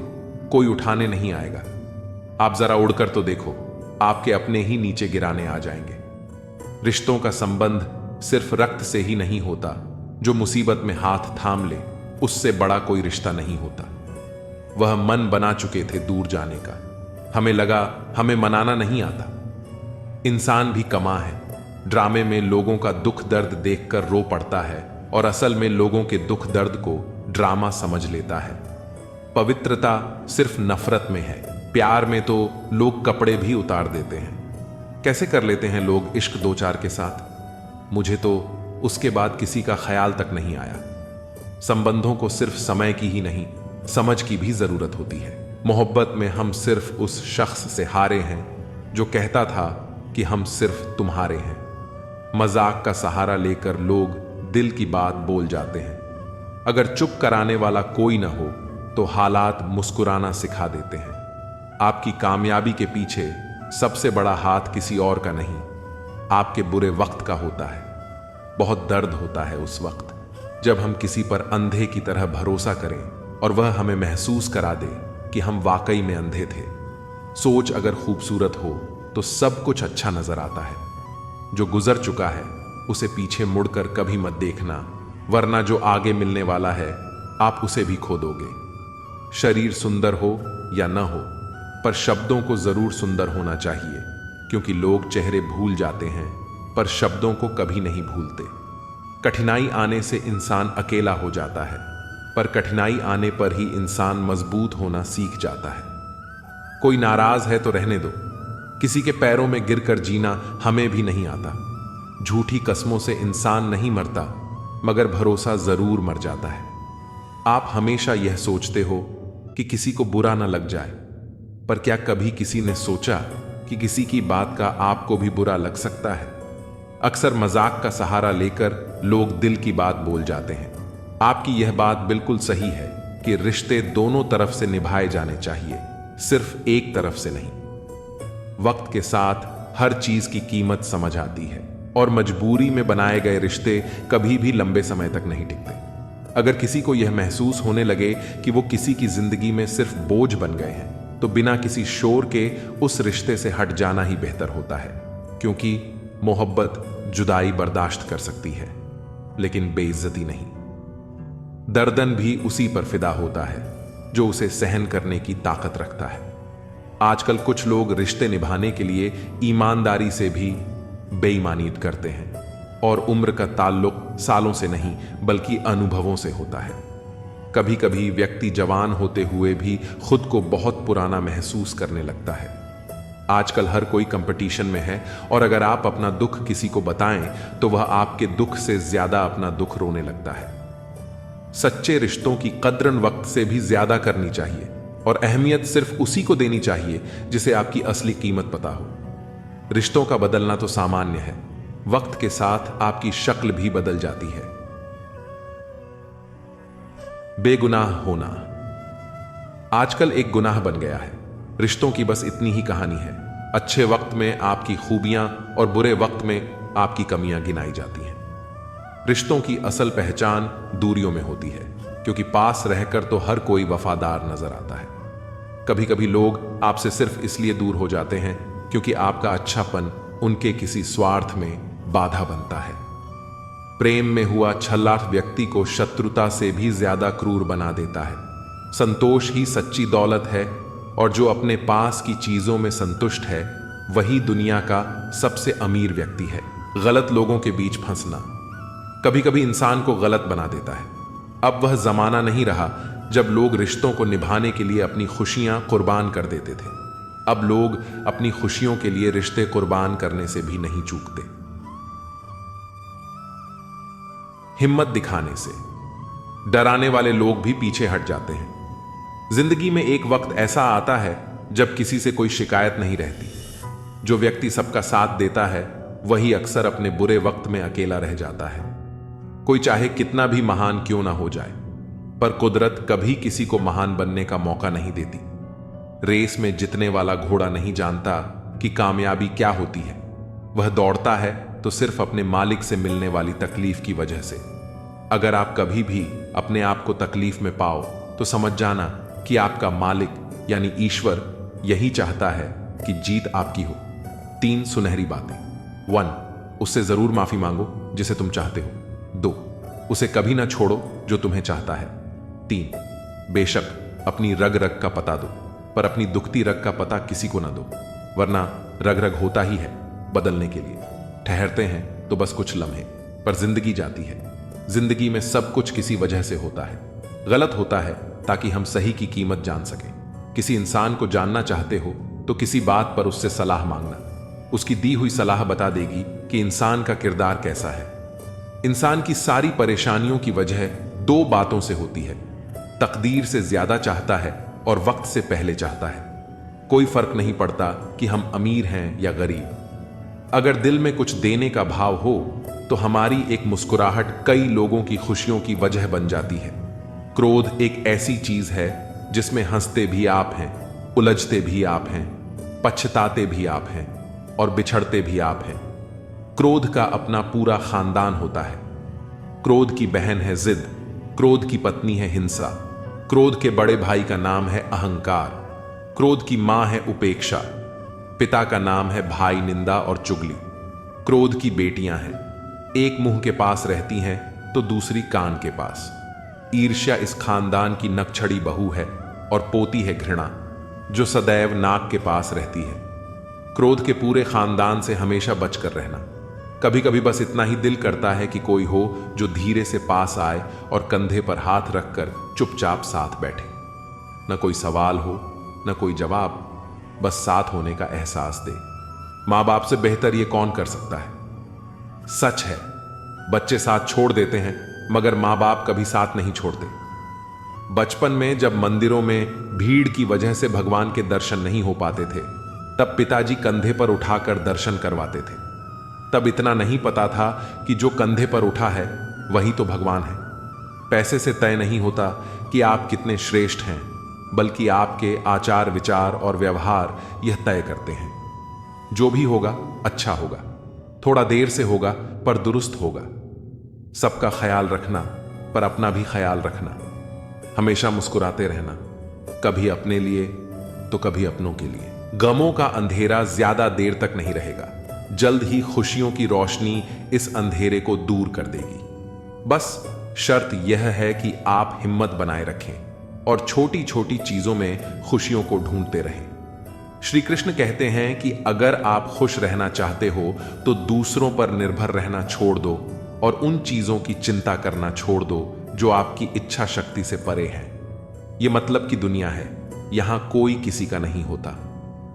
कोई उठाने नहीं आएगा। आप जरा उड़कर तो देखो, आपके अपने ही नीचे गिराने आ जाएंगे। रिश्तों का संबंध सिर्फ रक्त से ही नहीं होता, जो मुसीबत में हाथ थाम ले, उससे बड़ा कोई रिश्ता नहीं होता। वह मन बना चुके थे दूर जाने का। हमें लगा हमें मनाना नहीं आता। इंसान भी कमा है। ड्रामे में लोगों का दुख दर्द देखकर रो पड़ता है और असल में लोगों के दुख दर्द को ड्रामा समझ लेता है। पवित्रता सिर्फ नफरत में है। प्यार में तो लोग कपड़े भी उतार देते हैं। कैसे कर लेते हैं लोग इश्क दो चार के साथ। मुझे तो उसके बाद किसी का ख्याल तक नहीं आया। संबंधों को सिर्फ समय की ही नहीं, समझ की भी जरूरत होती है। मोहब्बत में हम सिर्फ उस शख्स से हारे हैं जो कहता था कि हम सिर्फ तुम्हारे हैं। मजाक का सहारा लेकर लोग दिल की बात बोल जाते हैं। अगर चुप कराने वाला कोई ना हो तो हालात मुस्कुराना सिखा देते हैं। आपकी कामयाबी के पीछे सबसे बड़ा हाथ किसी और का नहीं, आपके बुरे वक्त का होता है। बहुत दर्द होता है उस वक्त जब हम किसी पर अंधे की तरह भरोसा करें और वह हमें महसूस करा दे कि हम वाकई में अंधे थे। सोच अगर खूबसूरत हो तो सब कुछ अच्छा नजर आता है। जो गुजर चुका है उसे पीछे मुड़कर कभी मत देखना, वरना जो आगे मिलने वाला है आप उसे भी खो दोगे। शरीर सुंदर हो या न हो, पर शब्दों को जरूर सुंदर होना चाहिए, क्योंकि लोग चेहरे भूल जाते हैं पर शब्दों को कभी नहीं भूलते। कठिनाई आने से इंसान अकेला हो जाता है, पर कठिनाई आने पर ही इंसान मजबूत होना सीख जाता है। कोई नाराज है तो रहने दो। किसी के पैरों में गिरकर जीना हमें भी नहीं आता। झूठी कस्मों से इंसान नहीं मरता, मगर भरोसा जरूर मर जाता है। आप हमेशा यह सोचते हो कि किसी को बुरा ना लग जाए, पर क्या कभी किसी ने सोचा कि किसी की बात का आपको भी बुरा लग सकता है? अक्सर मजाक का सहारा लेकर लोग दिल की बात बोल जाते हैं। आपकी यह बात बिल्कुल सही है कि रिश्ते दोनों तरफ से निभाए जाने चाहिए, सिर्फ एक तरफ से नहीं। वक्त के साथ हर चीज की कीमत समझ आती है और मजबूरी में बनाए गए रिश्ते कभी भी लंबे समय तक नहीं टिकते। अगर किसी को यह महसूस होने लगे कि वो किसी की जिंदगी में सिर्फ बोझ बन गए हैं, तो बिना किसी शोर के उस रिश्ते से हट जाना ही बेहतर होता है, क्योंकि मोहब्बत जुदाई बर्दाश्त कर सकती है लेकिन बेइज्जती नहीं। दर्दन भी उसी पर फिदा होता है जो उसे सहन करने की ताकत रखता है। आजकल कुछ लोग रिश्ते निभाने के लिए ईमानदारी से भी बेईमानी करते हैं, और उम्र का ताल्लुक सालों से नहीं बल्कि अनुभवों से होता है। कभी कभी व्यक्ति जवान होते हुए भी खुद को बहुत पुराना महसूस करने लगता है। आजकल हर कोई कंपटीशन में है, और अगर आप अपना दुख किसी को बताएं तो वह आपके दुख से ज्यादा अपना दुख रोने लगता है। सच्चे रिश्तों की कद्र वक्त से भी ज्यादा करनी चाहिए, और अहमियत सिर्फ उसी को देनी चाहिए जिसे आपकी असली कीमत पता हो। रिश्तों का बदलना तो सामान्य है, वक्त के साथ आपकी शक्ल भी बदल जाती है। बेगुनाह होना आजकल एक गुनाह बन गया है। रिश्तों की बस इतनी ही कहानी है। अच्छे वक्त में आपकी खूबियां और बुरे वक्त में आपकी कमियां गिनाई जाती हैं। रिश्तों की असल पहचान दूरियों में होती है, क्योंकि पास रहकर तो हर कोई वफादार नजर आता है। कभी कभी लोग आपसे सिर्फ इसलिए दूर हो जाते हैं क्योंकि आपका अच्छापन उनके किसी स्वार्थ में बाधा बनता है। प्रेम में हुआ छल्ला व्यक्ति को शत्रुता से भी ज्यादा क्रूर बना देता है। संतोष ही सच्ची दौलत है, और जो अपने पास की चीजों में संतुष्ट है वही दुनिया का सबसे अमीर व्यक्ति है। गलत लोगों के बीच फंसना कभी कभी इंसान को गलत बना देता है। अब वह जमाना नहीं रहा जब लोग रिश्तों को निभाने के लिए अपनी खुशियां कुर्बान कर देते थे। अब लोग अपनी खुशियों के लिए रिश्ते कुर्बान करने से भी नहीं चूकते। हिम्मत दिखाने से डराने वाले लोग भी पीछे हट जाते हैं। जिंदगी में एक वक्त ऐसा आता है जब किसी से कोई शिकायत नहीं रहती। जो व्यक्ति सबका साथ देता है वही अक्सर अपने बुरे वक्त में अकेला रह जाता है। कोई चाहे कितना भी महान क्यों ना हो जाए, पर कुदरत कभी किसी को महान बनने का मौका नहीं देती। रेस में जीतने वाला घोड़ा नहीं जानता कि कामयाबी क्या होती है। वह दौड़ता है तो सिर्फ अपने मालिक से मिलने वाली तकलीफ की वजह से। अगर आप कभी भी अपने आप को तकलीफ में पाओ तो समझ जाना कि आपका मालिक यानी ईश्वर यही चाहता है कि जीत आपकी हो। 3 सुनहरी बातें। 1. उससे जरूर माफी मांगो जिसे तुम चाहते हो। 2. उसे कभी ना छोड़ो जो तुम्हें चाहता है। 3, बेशक अपनी रग रग का पता दो, पर अपनी दुखती रग का पता किसी को ना दो, वरना रग रग होता ही है बदलने के लिए। ठहरते हैं तो बस कुछ लम्हे, पर जिंदगी जाती है। जिंदगी में सब कुछ किसी वजह से होता है। गलत होता है ताकि हम सही की कीमत जान सकें। किसी इंसान को जानना चाहते हो तो किसी बात पर उससे सलाह मांगना। उसकी दी हुई सलाह बता देगी कि इंसान का किरदार कैसा है। इंसान की सारी परेशानियों की वजह 2 बातों से होती है। तकदीर से ज्यादा चाहता है और वक्त से पहले चाहता है। कोई फर्क नहीं पड़ता कि हम अमीर हैं या गरीब। अगर दिल में कुछ देने का भाव हो तो हमारी एक मुस्कुराहट कई लोगों की खुशियों की वजह बन जाती है। क्रोध एक ऐसी चीज है जिसमें हंसते भी आप हैं, उलझते भी आप हैं, पछताते भी आप हैं और बिछड़ते भी आप हैं। क्रोध का अपना पूरा खानदान होता है। क्रोध की बहन है जिद, क्रोध की पत्नी है हिंसा, क्रोध के बड़े भाई का नाम है अहंकार, क्रोध की मां है उपेक्षा, पिता का नाम है भाई निंदा और चुगली। क्रोध की बेटियां हैं, एक मुंह के पास रहती हैं तो दूसरी कान के पास। ईर्ष्या इस खानदान की नकछड़ी बहू है और पोती है घृणा, जो सदैव नाक के पास रहती है। क्रोध के पूरे खानदान से हमेशा बचकर रहना। कभी कभी बस इतना ही दिल करता है कि कोई हो जो धीरे से पास आए और कंधे पर हाथ रखकर चुपचाप साथ बैठे। न कोई सवाल हो न कोई जवाब, बस साथ होने का एहसास दे। मां बाप से बेहतर ये कौन कर सकता है। सच है, बच्चे साथ छोड़ देते हैं मगर मां बाप कभी साथ नहीं छोड़ते। बचपन में जब मंदिरों में भीड़ की वजह से भगवान के दर्शन नहीं हो पाते थे, तब पिताजी कंधे पर उठाकर दर्शन करवाते थे। तब इतना नहीं पता था कि जो कंधे पर उठा है वही तो भगवान है। पैसे से तय नहीं होता कि आप कितने श्रेष्ठ हैं, बल्कि आपके आचार विचार और व्यवहार यह तय करते हैं। जो भी होगा अच्छा होगा, थोड़ा देर से होगा पर दुरुस्त होगा। सबका ख्याल रखना पर अपना भी ख्याल रखना। हमेशा मुस्कुराते रहना, कभी अपने लिए तो कभी अपनों के लिए। गमों का अंधेरा ज्यादा देर तक नहीं रहेगा, जल्द ही खुशियों की रोशनी इस अंधेरे को दूर कर देगी। बस शर्त यह है कि आप हिम्मत बनाए रखें और छोटी छोटी चीजों में खुशियों को ढूंढते रहें। श्री कृष्ण कहते हैं कि अगर आप खुश रहना चाहते हो तो दूसरों पर निर्भर रहना छोड़ दो और उन चीजों की चिंता करना छोड़ दो जो आपकी इच्छा शक्ति से परे है। ये मतलब की दुनिया है, यहां कोई किसी का नहीं होता।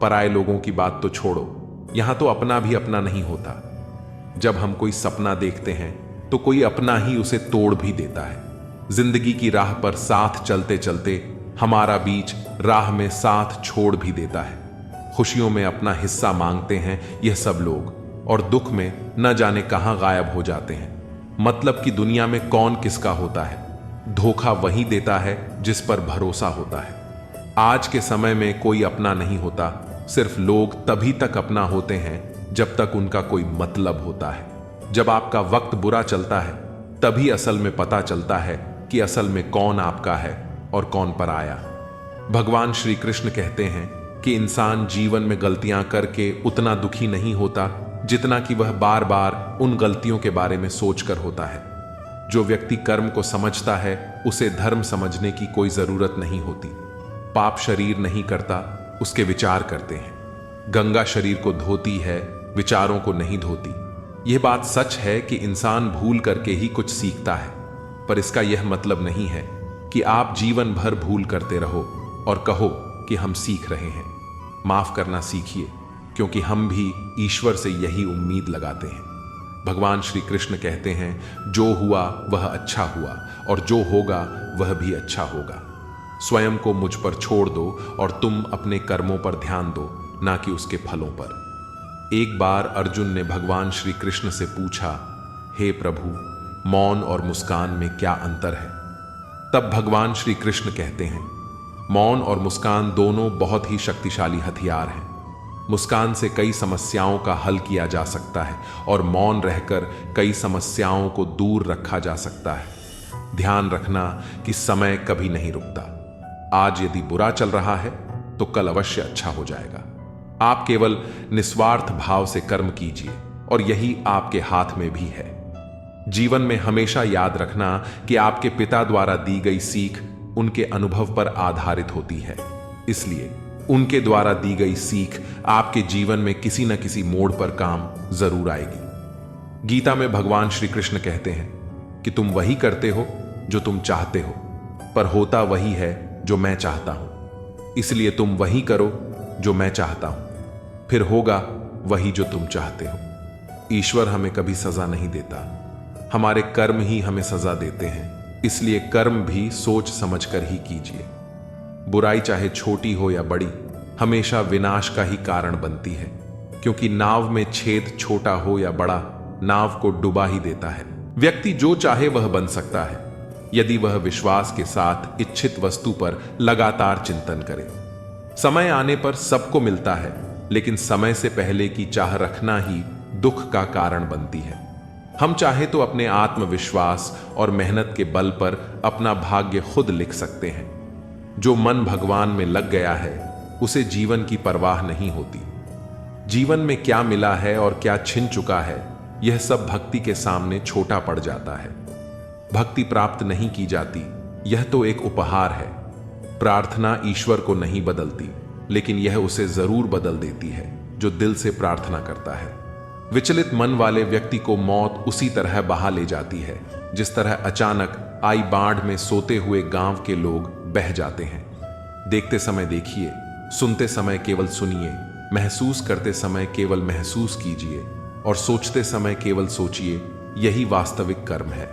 पराये लोगों की बात तो छोड़ो, यहां तो अपना भी अपना नहीं होता। जब हम कोई सपना देखते हैं तो कोई अपना ही उसे तोड़ भी देता है। जिंदगी की राह पर साथ चलते चलते हमारा बीच राह में साथ छोड़ भी देता है। खुशियों में अपना हिस्सा मांगते हैं यह सब लोग और दुख में न जाने कहां गायब हो जाते हैं। मतलब कि दुनिया में कौन किसका होता है, धोखा वही देता है जिस पर भरोसा होता है। आज के समय में कोई अपना नहीं होता, सिर्फ लोग तभी तक अपना होते हैं जब तक उनका कोई मतलब होता है। जब आपका वक्त बुरा चलता है तभी असल में पता चलता है कि असल में कौन आपका है और कौन पराया। भगवान श्री कृष्ण कहते हैं कि इंसान जीवन में गलतियां करके उतना दुखी नहीं होता जितना कि वह बार बार उन गलतियों के बारे में सोचकर होता है। जो व्यक्ति कर्म को समझता है उसे धर्म समझने की कोई जरूरत नहीं होती। पाप शरीर नहीं करता, उसके विचार करते हैं। गंगा शरीर को धोती है, विचारों को नहीं धोती। यह बात सच है कि इंसान भूल करके ही कुछ सीखता है, पर इसका यह मतलब नहीं है कि आप जीवन भर भूल करते रहो और कहो कि हम सीख रहे हैं। माफ करना सीखिए, क्योंकि हम भी ईश्वर से यही उम्मीद लगाते हैं। भगवान श्री कृष्ण कहते हैं, जो हुआ वह अच्छा हुआ और जो होगा वह भी अच्छा होगा। स्वयं को मुझ पर छोड़ दो और तुम अपने कर्मों पर ध्यान दो, ना कि उसके फलों पर। एक बार अर्जुन ने भगवान श्री कृष्ण से पूछा, हे प्रभु, मौन और मुस्कान में क्या अंतर है? तब भगवान श्री कृष्ण कहते हैं, मौन और मुस्कान दोनों बहुत ही शक्तिशाली हथियार हैं। मुस्कान से कई समस्याओं का हल किया जा सकता है और मौन रहकर कई समस्याओं को दूर रखा जा सकता है। ध्यान रखना कि समय कभी नहीं रुकता। आज यदि बुरा चल रहा है तो कल अवश्य अच्छा हो जाएगा। आप केवल निस्वार्थ भाव से कर्म कीजिए और यही आपके हाथ में भी है। जीवन में हमेशा याद रखना कि आपके पिता द्वारा दी गई सीख उनके अनुभव पर आधारित होती है, इसलिए उनके द्वारा दी गई सीख आपके जीवन में किसी न किसी मोड़ पर काम जरूर आएगी। गीता में भगवान श्री कृष्ण कहते हैं कि तुम वही करते हो जो तुम चाहते हो, पर होता वही है जो मैं चाहता हूं। इसलिए तुम वही करो जो मैं चाहता हूं, फिर होगा वही जो तुम चाहते हो। ईश्वर हमें कभी सजा नहीं देता, हमारे कर्म ही हमें सजा देते हैं। इसलिए कर्म भी सोच समझकर ही कीजिए। बुराई चाहे छोटी हो या बड़ी, हमेशा विनाश का ही कारण बनती है, क्योंकि नाव में छेद छोटा हो या बड़ा, नाव को डुबा ही देता है। व्यक्ति जो चाहे वह बन सकता है, यदि वह विश्वास के साथ इच्छित वस्तु पर लगातार चिंतन करे। समय आने पर सबको मिलता है, लेकिन समय से पहले की चाह रखना ही दुख का कारण बनती है। हम चाहे तो अपने आत्मविश्वास और मेहनत के बल पर अपना भाग्य खुद लिख सकते हैं। जो मन भगवान में लग गया है, उसे जीवन की परवाह नहीं होती। जीवन में क्या मिला है और क्या छिन चुका है, यह सब भक्ति के सामने छोटा पड़ जाता है। भक्ति प्राप्त नहीं की जाती, यह तो एक उपहार है। प्रार्थना ईश्वर को नहीं बदलती, लेकिन यह उसे जरूर बदल देती है जो दिल से प्रार्थना करता है। विचलित मन वाले व्यक्ति को मौत उसी तरह बहा ले जाती है जिस तरह अचानक आई बाढ़ में सोते हुए गांव के लोग बह जाते हैं। देखते समय देखिए, सुनते समय केवल सुनिए, महसूस करते समय केवल महसूस कीजिए और सोचते समय केवल सोचिए। यही वास्तविक कर्म है।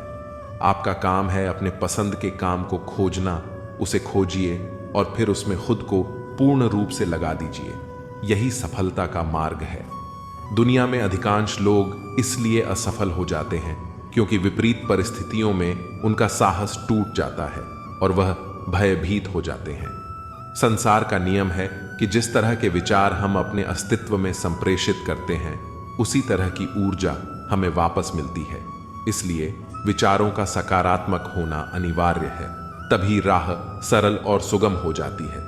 आपका काम है अपने पसंद के काम को खोजना, उसे खोजिए और फिर उसमें खुद को पूर्ण रूप से लगा दीजिए। यही सफलता का मार्ग है। दुनिया में अधिकांश लोग इसलिए असफल हो जाते हैं क्योंकि विपरीत परिस्थितियों में उनका साहस टूट जाता है और वह भयभीत हो जाते हैं। संसार का नियम है कि जिस तरह के विचार हम अपने अस्तित्व में संप्रेषित करते हैं, उसी तरह की ऊर्जा हमें वापस मिलती है। इसलिए विचारों का सकारात्मक होना अनिवार्य है, तभी राह सरल और सुगम हो जाती है।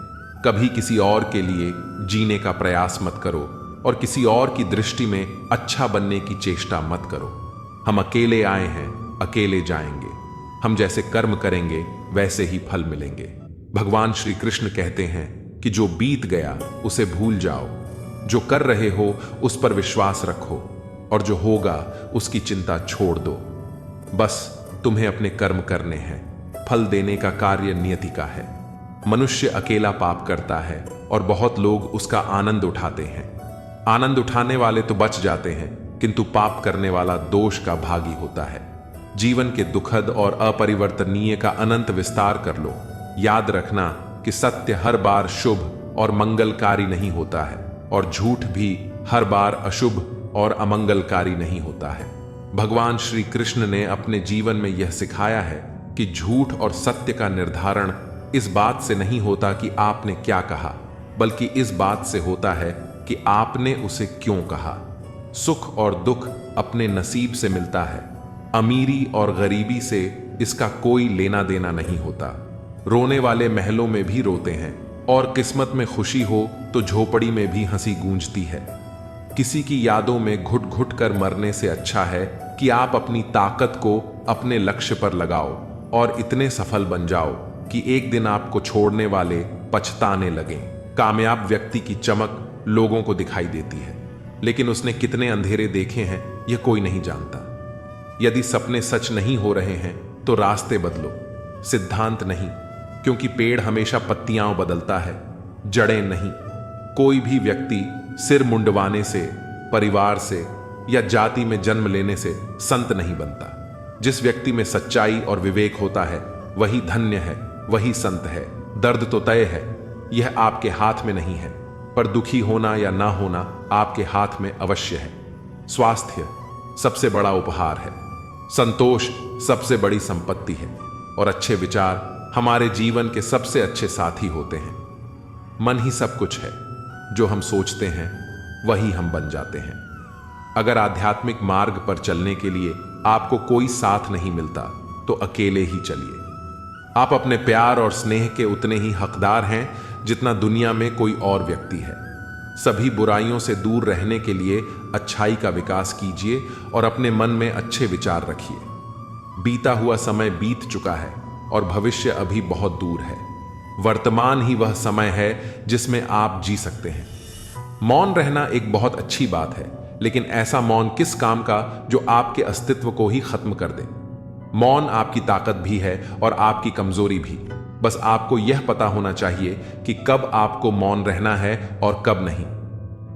कभी किसी और के लिए जीने का प्रयास मत करो और किसी और की दृष्टि में अच्छा बनने की चेष्टा मत करो। हम अकेले आए हैं, अकेले जाएंगे। हम जैसे कर्म करेंगे वैसे ही फल मिलेंगे। भगवान श्री कृष्ण कहते हैं कि जो बीत गया उसे भूल जाओ, जो कर रहे हो उस पर विश्वास रखो और जो होगा उसकी चिंता छोड़ दो। बस तुम्हें अपने कर्म करने हैं, फल देने का कार्य नियति का है। मनुष्य अकेला पाप करता है और बहुत लोग उसका आनंद उठाते हैं। आनंद उठाने वाले तो बच जाते हैं, किंतु पाप करने वाला दोष का भागी होता है। जीवन के दुखद और अपरिवर्तनीय का अनंत विस्तार कर लो। याद रखना कि सत्य हर बार शुभ और मंगलकारी नहीं होता है और झूठ भी हर बार अशुभ और अमंगलकारी नहीं होता है। भगवान श्री कृष्ण ने अपने जीवन में यह सिखाया है कि झूठ और सत्य का निर्धारण इस बात से नहीं होता कि आपने क्या कहा, बल्कि इस बात से होता है कि आपने उसे क्यों कहा। सुख और दुख अपने नसीब से मिलता है। अमीरी और गरीबी से इसका कोई लेना देना नहीं होता। रोने वाले महलों में भी रोते हैं और किस्मत में खुशी हो तो झोपड़ी में भी हंसी गूंजती है। किसी की यादों में घुट घुट कर मरने से अच्छा है कि आप अपनी ताकत को अपने लक्ष्य पर लगाओ और इतने सफल बन जाओ कि एक दिन आपको छोड़ने वाले पछताने लगें। कामयाब व्यक्ति की चमक लोगों को दिखाई देती है, लेकिन उसने कितने अंधेरे देखे हैं यह कोई नहीं जानता। यदि सपने सच नहीं हो रहे हैं तो रास्ते बदलो, सिद्धांत नहीं, क्योंकि पेड़ हमेशा पत्तियां बदलता है, जड़ें नहीं। कोई भी व्यक्ति सिर मुंडवाने से, परिवार से या जाति में जन्म लेने से संत नहीं बनता। जिस व्यक्ति में सच्चाई और विवेक होता है वही धन्य है, वही संत है। दर्द तो तय है, यह आपके हाथ में नहीं है, पर दुखी होना या ना होना आपके हाथ में अवश्य है। स्वास्थ्य सबसे बड़ा उपहार है, संतोष सबसे बड़ी संपत्ति है और अच्छे विचार हमारे जीवन के सबसे अच्छे साथी होते हैं। मन ही सब कुछ है, जो हम सोचते हैं वही हम बन जाते हैं। अगर आध्यात्मिक मार्ग पर चलने के लिए आपको कोई साथ नहीं मिलता तो अकेले ही चलिए। आप अपने प्यार और स्नेह के उतने ही हकदार हैं जितना दुनिया में कोई और व्यक्ति है। सभी बुराइयों से दूर रहने के लिए अच्छाई का विकास कीजिए और अपने मन में अच्छे विचार रखिए। बीता हुआ समय बीत चुका है और भविष्य अभी बहुत दूर है। वर्तमान ही वह समय है जिसमें आप जी सकते हैं। मौन रहना एक बहुत अच्छी बात है, लेकिन ऐसा मौन किस काम का जो आपके अस्तित्व को ही खत्म कर दे। मौन आपकी ताकत भी है और आपकी कमजोरी भी। बस आपको यह पता होना चाहिए कि कब आपको मौन रहना है और कब नहीं।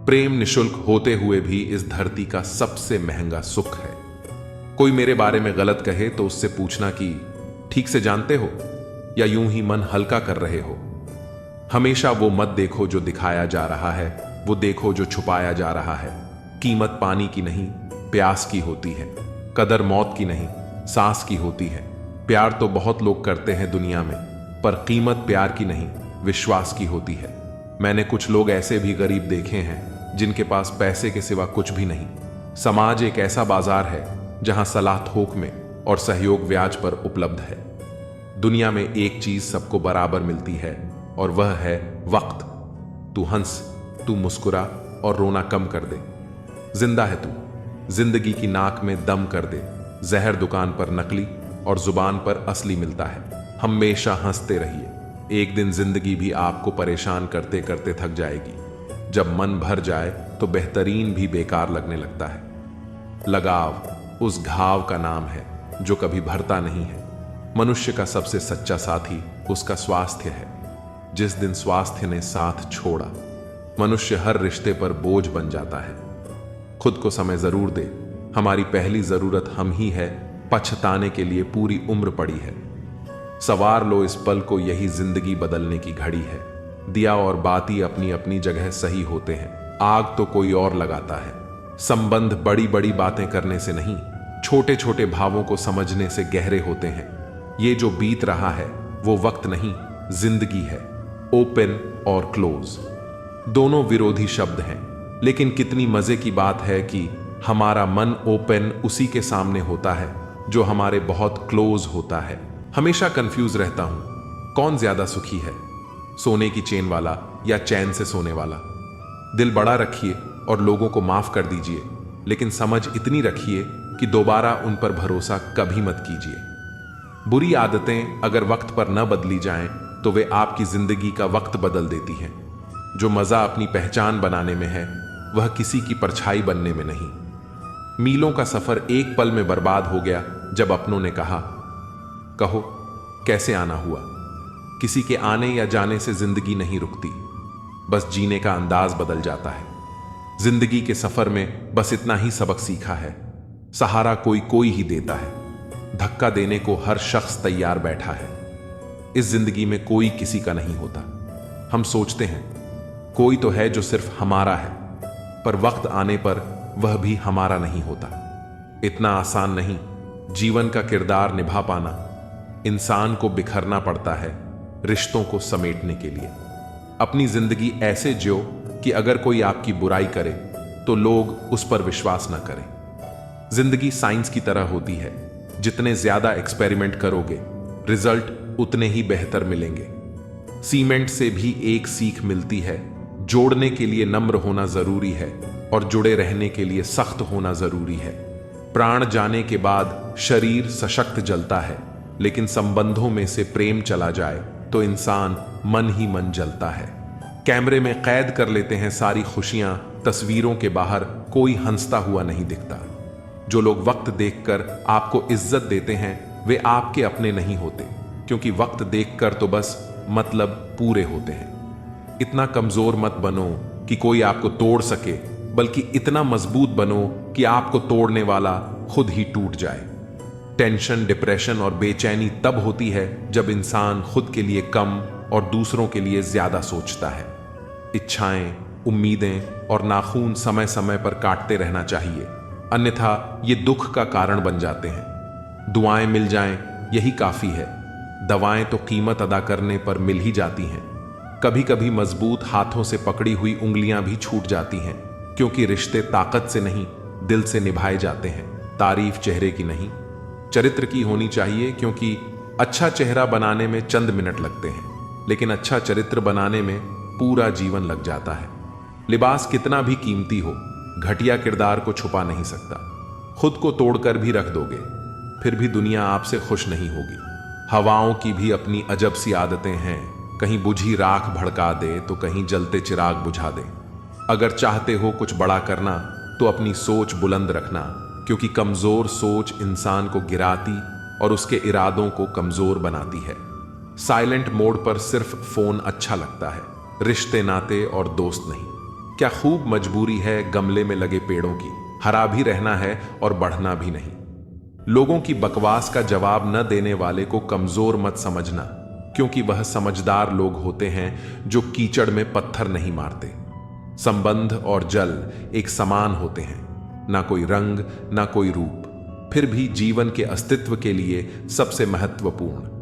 प्रेम निशुल्क होते हुए भी इस धरती का सबसे महंगा सुख है। कोई मेरे बारे में गलत कहे तो उससे पूछना कि ठीक से जानते हो या यूं ही मन हल्का कर रहे हो। हमेशा वो मत देखो जो दिखाया जा रहा है, वो देखो जो छुपाया जा रहा है। कीमत पानी की नहीं, प्यास की होती है। कदर मौत की नहीं, सांस की होती है। प्यार तो बहुत लोग करते हैं दुनिया में, पर कीमत प्यार की नहीं, विश्वास की होती है। मैंने कुछ लोग ऐसे भी गरीब देखे हैं जिनके पास पैसे के सिवा कुछ भी नहीं। समाज एक ऐसा बाजार है जहां सलाह थोक में और सहयोग ब्याज पर उपलब्ध है। दुनिया में एक चीज सबको बराबर मिलती है और वह है वक्त। तू हंस, तू मुस्कुरा और रोना कम कर दे। जिंदा है तू, जिंदगी की नाक में दम कर दे। जहर दुकान पर नकली और जुबान पर असली मिलता है। हमेशा हंसते रहिए। एक दिन जिंदगी भी आपको परेशान करते करते थक जाएगी। जब मन भर जाए तो बेहतरीन भी बेकार लगने लगता है। लगाव उस घाव का नाम है जो कभी भरता नहीं है। मनुष्य का सबसे सच्चा साथी उसका स्वास्थ्य है। जिस दिन स्वास्थ्य ने साथ छोड़ा, मनुष्य हर रिश्ते पर बोझ बन जाता है। खुद को समय जरूर दे। हमारी पहली जरूरत हम ही है। पछताने के लिए पूरी उम्र पड़ी है। सवार लो इस पल को, यही जिंदगी बदलने की घड़ी है। दिया और बाती अपनी अपनी जगह सही होते हैं। आग तो कोई और लगाता है। संबंध बड़ी बड़ी बातें करने से नहीं, छोटे छोटे भावों को समझने से गहरे होते हैं। ये जो बीत रहा है वो वक्त नहीं, जिंदगी है। ओपन और क्लोज दोनों विरोधी शब्द हैं, लेकिन कितनी मजे की बात है कि हमारा मन ओपन उसी के सामने होता है जो हमारे बहुत क्लोज होता है। हमेशा कंफ्यूज रहता हूं, कौन ज्यादा सुखी है, सोने की चेन वाला या चैन से सोने वाला। दिल बड़ा रखिए और लोगों को माफ कर दीजिए, लेकिन समझ इतनी रखिए कि दोबारा उन पर भरोसा कभी मत कीजिए। बुरी आदतें अगर वक्त पर न बदली जाएं तो वे आपकी जिंदगी का वक्त बदल देती हैं। जो मजा अपनी पहचान बनाने में है वह किसी की परछाई बनने में नहीं। मीलों का सफर एक पल में बर्बाद हो गया जब अपनों ने कहा, कहो कैसे आना हुआ। किसी के आने या जाने से जिंदगी नहीं रुकती, बस जीने का अंदाज बदल जाता है। जिंदगी के सफर में बस इतना ही सबक सीखा है, सहारा कोई कोई ही देता है। धक्का देने को हर शख्स तैयार बैठा है। इस जिंदगी में कोई किसी का नहीं होता। हम सोचते हैं कोई तो है जो सिर्फ हमारा है, पर वक्त आने पर वह भी हमारा नहीं होता। इतना आसान नहीं जीवन का किरदार निभा पाना। इंसान को बिखरना पड़ता है रिश्तों को समेटने के लिए। अपनी जिंदगी ऐसे जियो कि अगर कोई आपकी बुराई करे तो लोग उस पर विश्वास न करें। जिंदगी साइंस की तरह होती है, जितने ज्यादा एक्सपेरिमेंट करोगे रिजल्ट उतने ही बेहतर मिलेंगे। सीमेंट से भी एक सीख मिलती है, जोड़ने के लिए नम्र होना जरूरी है और जुड़े रहने के लिए सख्त होना जरूरी है। प्राण जाने के बाद शरीर सशक्त जलता है, लेकिन संबंधों में से प्रेम चला जाए तो इंसान मन ही मन जलता है। कैमरे में कैद कर लेते हैं सारी खुशियां, तस्वीरों के बाहर कोई हंसता हुआ नहीं दिखता। जो लोग वक्त देखकर आपको इज्जत देते हैं वे आपके अपने नहीं होते, क्योंकि वक्त देखकर तो बस मतलब पूरे होते हैं। इतना कमजोर मत बनो कि कोई आपको तोड़ सके, बल्कि इतना मजबूत बनो कि आपको तोड़ने वाला खुद ही टूट जाए। टेंशन, डिप्रेशन और बेचैनी तब होती है जब इंसान खुद के लिए कम और दूसरों के लिए ज्यादा सोचता है। इच्छाएं, उम्मीदें और नाखून समय समय पर काटते रहना चाहिए, अन्यथा ये दुख का कारण बन जाते हैं। दुआएं मिल जाएं यही काफी है, दवाएं तो कीमत अदा करने पर मिल ही जाती हैं। कभी कभी मजबूत हाथों से पकड़ी हुई उंगलियां भी छूट जाती हैं, क्योंकि रिश्ते ताकत से नहीं दिल से निभाए जाते हैं। तारीफ चेहरे की नहीं चरित्र की होनी चाहिए, क्योंकि अच्छा चेहरा बनाने में चंद मिनट लगते हैं, लेकिन अच्छा चरित्र बनाने में पूरा जीवन लग जाता है। लिबास कितना भी कीमती हो, घटिया किरदार को छुपा नहीं सकता। खुद को तोड़कर भी रख दोगे फिर भी दुनिया आपसे खुश नहीं होगी। हवाओं की भी अपनी अजब सी आदतें हैं, कहीं बुझी राख भड़का दे तो कहीं जलते चिराग बुझा दे। अगर चाहते हो कुछ बड़ा करना तो अपनी सोच बुलंद रखना, क्योंकि कमजोर सोच इंसान को गिराती और उसके इरादों को कमजोर बनाती है। साइलेंट मोड पर सिर्फ फोन अच्छा लगता है, रिश्ते नाते और दोस्त नहीं। क्या खूब मजबूरी है गमले में लगे पेड़ों की, हरा भी रहना है और बढ़ना भी नहीं। लोगों की बकवास का जवाब न देने वाले को कमजोर मत समझना, क्योंकि वह समझदार लोग होते हैं जो कीचड़ में पत्थर नहीं मारते। संबंध और जल एक समान होते हैं, ना कोई रंग ना कोई रूप, फिर भी जीवन के अस्तित्व के लिए सबसे महत्वपूर्ण।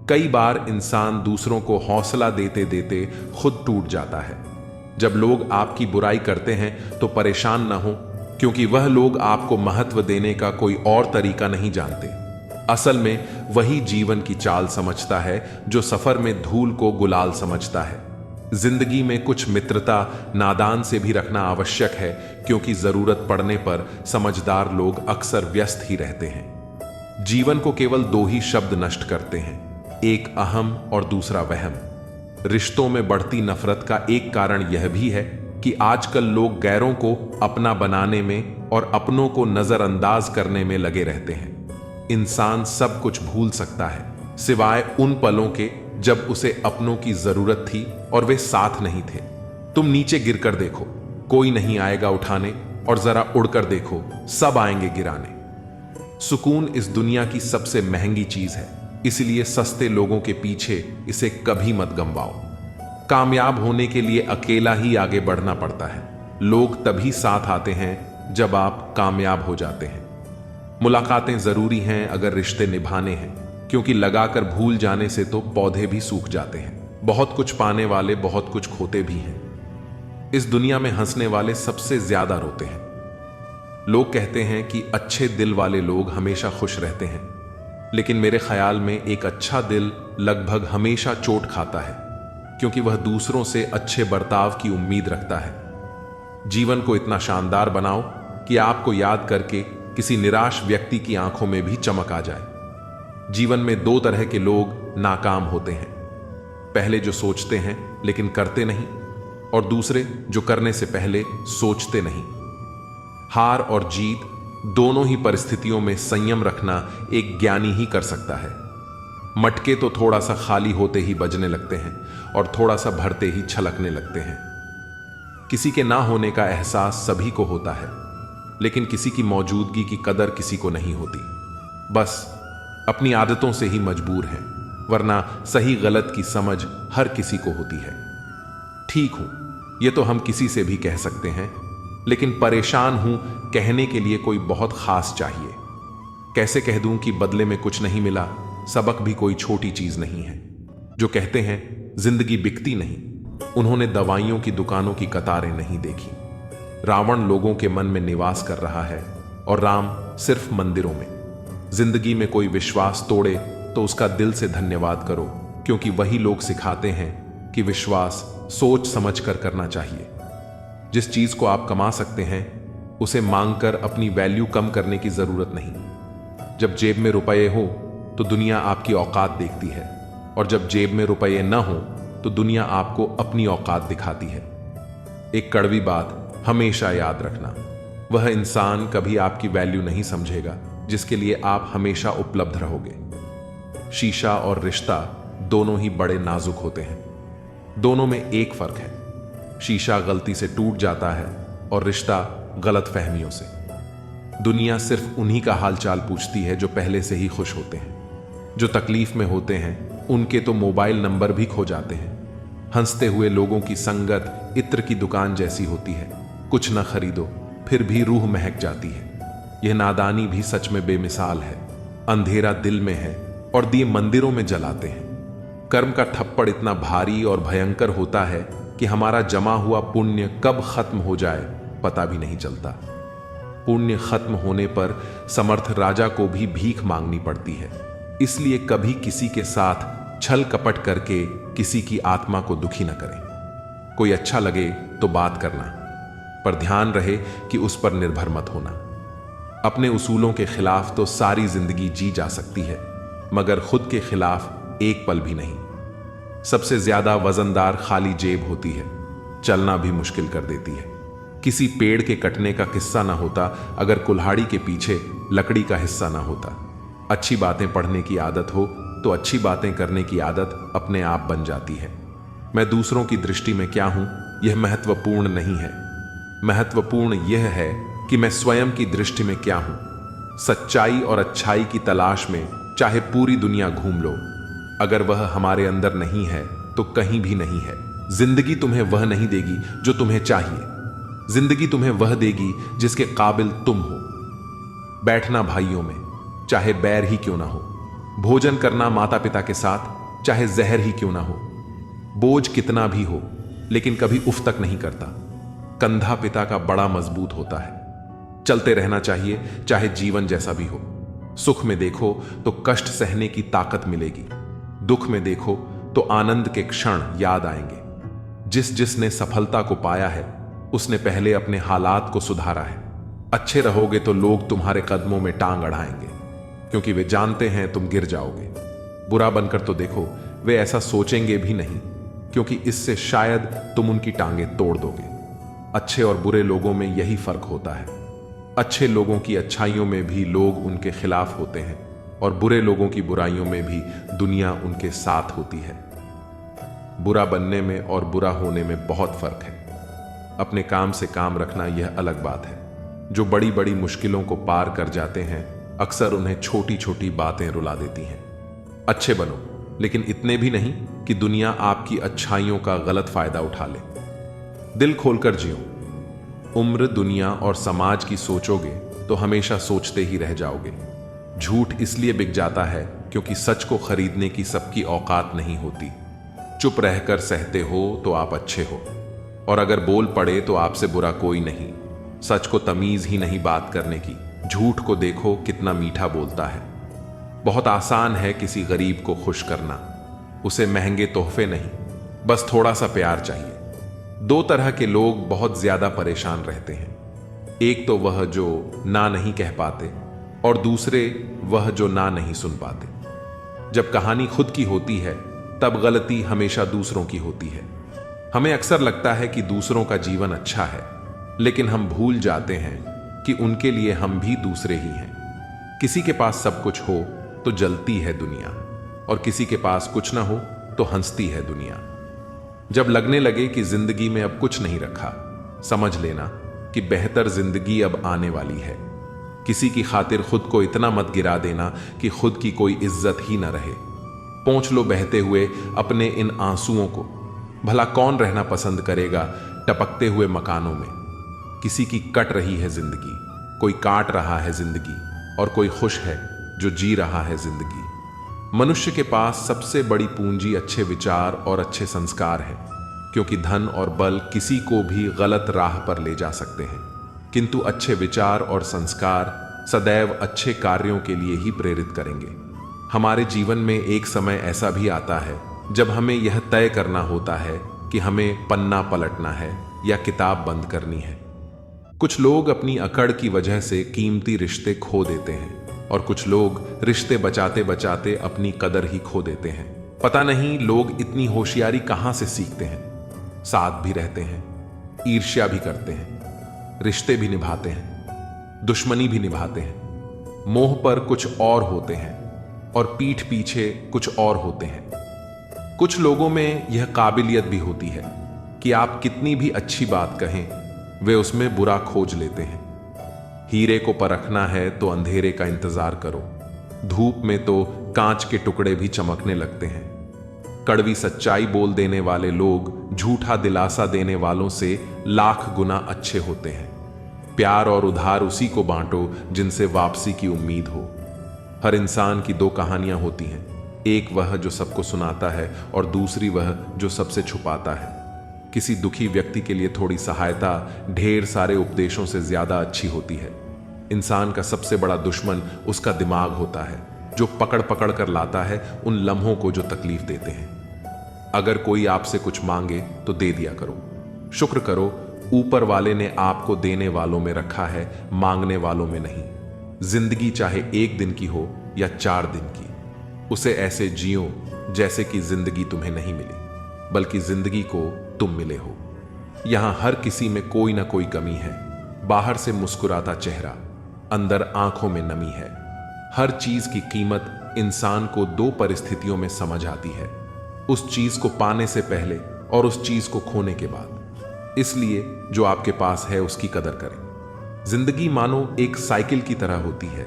कई बार इंसान दूसरों को हौसला देते देते खुद टूट जाता है। जब लोग आपकी बुराई करते हैं तो परेशान न हो, क्योंकि वह लोग आपको महत्व देने का कोई और तरीका नहीं जानते। असल में वही जीवन की चाल समझता है जो सफर में धूल को गुलाल समझता है। जिंदगी में कुछ मित्रता नादान से भी रखना आवश्यक है, क्योंकि जरूरत पड़ने पर समझदार लोग अक्सर व्यस्त ही रहते हैं। जीवन को केवल दो ही शब्द नष्ट करते हैं, एक अहम और दूसरा वहम। रिश्तों में बढ़ती नफरत का एक कारण यह भी है कि आजकल लोग गैरों को अपना बनाने में और अपनों को नजरअंदाज करने में लगे रहते हैं। इंसान सब कुछ भूल सकता है, सिवाय उन पलों के जब उसे अपनों की जरूरत थी और वे साथ नहीं थे। तुम नीचे गिरकर देखो, कोई नहीं आएगा उठाने, और जरा उड़कर देखो, सब आएंगे गिराने। सुकून इस दुनिया की सबसे महंगी चीज है, इसलिए सस्ते लोगों के पीछे इसे कभी मत गंवाओ। कामयाब होने के लिए अकेला ही आगे बढ़ना पड़ता है। लोग तभी साथ आते हैं जब आप कामयाब हो जाते हैं। मुलाकातें जरूरी हैं अगर रिश्ते निभाने हैं, क्योंकि लगाकर भूल जाने से तो पौधे भी सूख जाते हैं। बहुत कुछ पाने वाले बहुत कुछ खोते भी हैं। इस दुनिया में हंसने वाले सबसे ज्यादा रोते हैं। लोग कहते हैं कि अच्छे दिल वाले लोग हमेशा खुश रहते हैं, लेकिन मेरे ख्याल में एक अच्छा दिल लगभग हमेशा चोट खाता है, क्योंकि वह दूसरों से अच्छे बर्ताव की उम्मीद रखता है। जीवन को इतना शानदार बनाओ कि आपको याद करके किसी निराश व्यक्ति की आंखों में भी चमक आ जाए। जीवन में दो तरह के लोग नाकाम होते हैं, पहले जो सोचते हैं लेकिन करते नहीं, और दूसरे जो करने से पहले सोचते नहीं। हार और जीत दोनों ही परिस्थितियों में संयम रखना एक ज्ञानी ही कर सकता है। मटके तो थोड़ा सा खाली होते ही बजने लगते हैं और थोड़ा सा भरते ही छलकने लगते हैं। किसी के ना होने का एहसास सभी को होता है, लेकिन किसी की मौजूदगी की कदर किसी को नहीं होती। बस अपनी आदतों से ही मजबूर हैं, वरना सही गलत की समझ हर किसी को होती है। ठीक हूं, यह तो हम किसी से भी कह सकते हैं, लेकिन परेशान हूं कहने के लिए कोई बहुत खास चाहिए। कैसे कह दूं कि बदले में कुछ नहीं मिला, सबक भी कोई छोटी चीज नहीं है। जो कहते हैं जिंदगी बिकती नहीं, उन्होंने दवाइयों की दुकानों की कतारें नहीं देखी। रावण लोगों के मन में निवास कर रहा है और राम सिर्फ मंदिरों में। जिंदगी में कोई विश्वास तोड़े तो उसका दिल से धन्यवाद करो, क्योंकि वही लोग सिखाते हैं कि विश्वास सोच समझ कर करना चाहिए। जिस चीज को आप कमा सकते हैं उसे मांगकर अपनी वैल्यू कम करने की जरूरत नहीं। जब जेब में रुपये हो तो दुनिया आपकी औकात देखती है, और जब जेब में रुपये न हो तो दुनिया आपको अपनी औकात दिखाती है। एक कड़वी बात हमेशा याद रखना, वह इंसान कभी आपकी वैल्यू नहीं समझेगा जिसके लिए आप हमेशा उपलब्ध रहोगे। शीशा और रिश्ता दोनों ही बड़े नाजुक होते हैं। दोनों में एक फर्क है, शीशा गलती से टूट जाता है और रिश्ता गलत फहमियों से। दुनिया सिर्फ उन्हीं का हालचाल पूछती है जो पहले से ही खुश होते हैं। जो तकलीफ में होते हैं उनके तो मोबाइल नंबर भी खो जाते हैं। हंसते हुए लोगों की संगत इत्र की दुकान जैसी होती है, कुछ न खरीदो फिर भी रूह महक जाती है। यह नादानी भी सच में बेमिसाल है। अंधेरा दिल में है और दिए मंदिरों में जलाते हैं। कर्म का थप्पड़ इतना भारी और भयंकर होता है कि हमारा जमा हुआ पुण्य कब खत्म हो जाए पता भी नहीं चलता। पुण्य खत्म होने पर समर्थ राजा को भी भीख मांगनी पड़ती है। इसलिए कभी किसी के साथ छल कपट करके किसी की आत्मा को दुखी न करें। कोई अच्छा लगे तो बात करना, पर ध्यान रहे कि उस पर निर्भर मत होना। अपने उसूलों के खिलाफ तो सारी जिंदगी जी जा सकती है, मगर खुद के खिलाफ एक पल भी नहीं। सबसे ज्यादा वजनदार खाली जेब होती है, चलना भी मुश्किल कर देती है। किसी पेड़ के कटने का किस्सा ना होता अगर कुल्हाड़ी के पीछे लकड़ी का हिस्सा ना होता। अच्छी बातें पढ़ने की आदत हो तो अच्छी बातें करने की आदत अपने आप बन जाती है। मैं दूसरों की दृष्टि में क्या हूं, यह महत्वपूर्ण नहीं है। महत्वपूर्ण यह है कि मैं स्वयं की दृष्टि में क्या हूं। सच्चाई और अच्छाई की तलाश में चाहे पूरी दुनिया घूम लो, अगर वह हमारे अंदर नहीं है तो कहीं भी नहीं है। जिंदगी तुम्हें वह नहीं देगी जो तुम्हें चाहिए। जिंदगी तुम्हें वह देगी जिसके काबिल तुम हो। बैठना भाइयों में, चाहे बैर ही क्यों ना हो। भोजन करना माता पिता के साथ, चाहे जहर ही क्यों ना हो। बोझ कितना भी हो, लेकिन कभी उफ तक नहीं करता। कंधा पिता का बड़ा मजबूत होता है। चलते रहना चाहिए, चाहे जीवन जैसा भी हो। सुख में देखो तो कष्ट सहने की ताकत मिलेगी। दुख में देखो तो आनंद के क्षण याद आएंगे। जिसने सफलता को पाया है उसने पहले अपने हालात को सुधारा है। अच्छे रहोगे तो लोग तुम्हारे कदमों में टांग अड़ाएंगे, क्योंकि वे जानते हैं तुम गिर जाओगे। बुरा बनकर तो देखो, वे ऐसा सोचेंगे भी नहीं, क्योंकि इससे शायद तुम उनकी टांगे तोड़ दोगे। अच्छे और बुरे लोगों में यही फर्क होता है। अच्छे लोगों की अच्छाइयों में भी लोग उनके खिलाफ होते हैं, और बुरे लोगों की बुराइयों में भी दुनिया उनके साथ होती है। बुरा बनने में और बुरा होने में बहुत फर्क है। अपने काम से काम रखना यह अलग बात है। जो बड़ी बड़ी मुश्किलों को पार कर जाते हैं, अक्सर उन्हें छोटी छोटी बातें रुला देती हैं। अच्छे बनो, लेकिन इतने भी नहीं कि दुनिया आपकी अच्छाइयों का गलत फायदा उठा ले। दिल खोलकर जियो। उम्र, दुनिया और समाज की सोचोगे तो हमेशा सोचते ही रह जाओगे। झूठ इसलिए बिक जाता है क्योंकि सच को खरीदने की सबकी औकात नहीं होती। चुप रहकर सहते हो तो आप अच्छे हो, और अगर बोल पड़े तो आपसे बुरा कोई नहीं। सच को तमीज ही नहीं बात करने की। झूठ को देखो कितना मीठा बोलता है। बहुत आसान है किसी गरीब को खुश करना। उसे महंगे तोहफे नहीं, बस थोड़ा सा प्यार चाहिए। दो तरह के लोग बहुत ज्यादा परेशान रहते हैं। एक तो वह जो ना नहीं कह पाते, और दूसरे वह जो ना नहीं सुन पाते। जब कहानी खुद की होती है तब गलती हमेशा दूसरों की होती है। हमें अक्सर लगता है कि दूसरों का जीवन अच्छा है, लेकिन हम भूल जाते हैं कि उनके लिए हम भी दूसरे ही हैं। किसी के पास सब कुछ हो तो जलती है दुनिया, और किसी के पास कुछ ना हो तो हंसती है दुनिया। जब लगने लगे कि जिंदगी में अब कुछ नहीं रखा, समझ लेना कि बेहतर जिंदगी अब आने वाली है। किसी की खातिर खुद को इतना मत गिरा देना कि खुद की कोई इज्जत ही न रहे। पहुंच लो बहते हुए अपने इन आंसुओं को। भला कौन रहना पसंद करेगा टपकते हुए मकानों में। किसी की कट रही है जिंदगी, कोई काट रहा है जिंदगी, और कोई खुश है जो जी रहा है जिंदगी। मनुष्य के पास सबसे बड़ी पूंजी अच्छे विचार और अच्छे संस्कार है, क्योंकि धन और बल किसी को भी गलत राह पर ले जा सकते हैं, किंतु अच्छे विचार और संस्कार सदैव अच्छे कार्यों के लिए ही प्रेरित करेंगे। हमारे जीवन में एक समय ऐसा भी आता है जब हमें यह तय करना होता है कि हमें पन्ना पलटना है या किताब बंद करनी है। कुछ लोग अपनी अकड़ की वजह से कीमती रिश्ते खो देते हैं, और कुछ लोग रिश्ते बचाते बचाते अपनी कदर ही खो देते हैं। पता नहीं लोग इतनी होशियारी कहां से सीखते हैं। साथ भी रहते हैं, ईर्ष्या भी करते हैं, रिश्ते भी निभाते हैं, दुश्मनी भी निभाते हैं। मोह पर कुछ और होते हैं और पीठ पीछे कुछ और होते हैं। कुछ लोगों में यह काबिलियत भी होती है कि आप कितनी भी अच्छी बात कहें, वे उसमें बुरा खोज लेते हैं। हीरे को परखना है तो अंधेरे का इंतजार करो। धूप में तो कांच के टुकड़े भी चमकने लगते हैं। कड़वी सच्चाई बोल देने वाले लोग झूठा दिलासा देने वालों से लाख गुना अच्छे होते हैं। प्यार और उधार उसी को बांटो जिनसे वापसी की उम्मीद हो। हर इंसान की दो कहानियां होती हैं, एक वह जो सबको सुनाता है और दूसरी वह जो सबसे छुपाता है। किसी दुखी व्यक्ति के लिए थोड़ी सहायता ढेर सारे उपदेशों से ज्यादा अच्छी होती है। इंसान का सबसे बड़ा दुश्मन उसका दिमाग होता है, जो पकड़ पकड़ कर लाता है उन लम्हों को जो तकलीफ देते हैं। अगर कोई आपसे कुछ मांगे तो दे दिया करो। शुक्र करो, ऊपर वाले ने आपको देने वालों में रखा है, मांगने वालों में नहीं। जिंदगी चाहे 1 दिन की हो या 4 दिन की, उसे ऐसे जियो जैसे कि जिंदगी तुम्हें नहीं मिली, बल्कि जिंदगी को तुम मिले हो। यहां हर किसी में कोई ना कोई कमी है। बाहर से मुस्कुराता चेहरा, अंदर आंखों में नमी है। हर चीज की कीमत इंसान को 2 परिस्थितियों में समझ आती है, उस चीज को पाने से पहले और उस चीज को खोने के बाद। इसलिए जो आपके पास है उसकी कदर करें। जिंदगी मानो एक साइकिल की तरह होती है।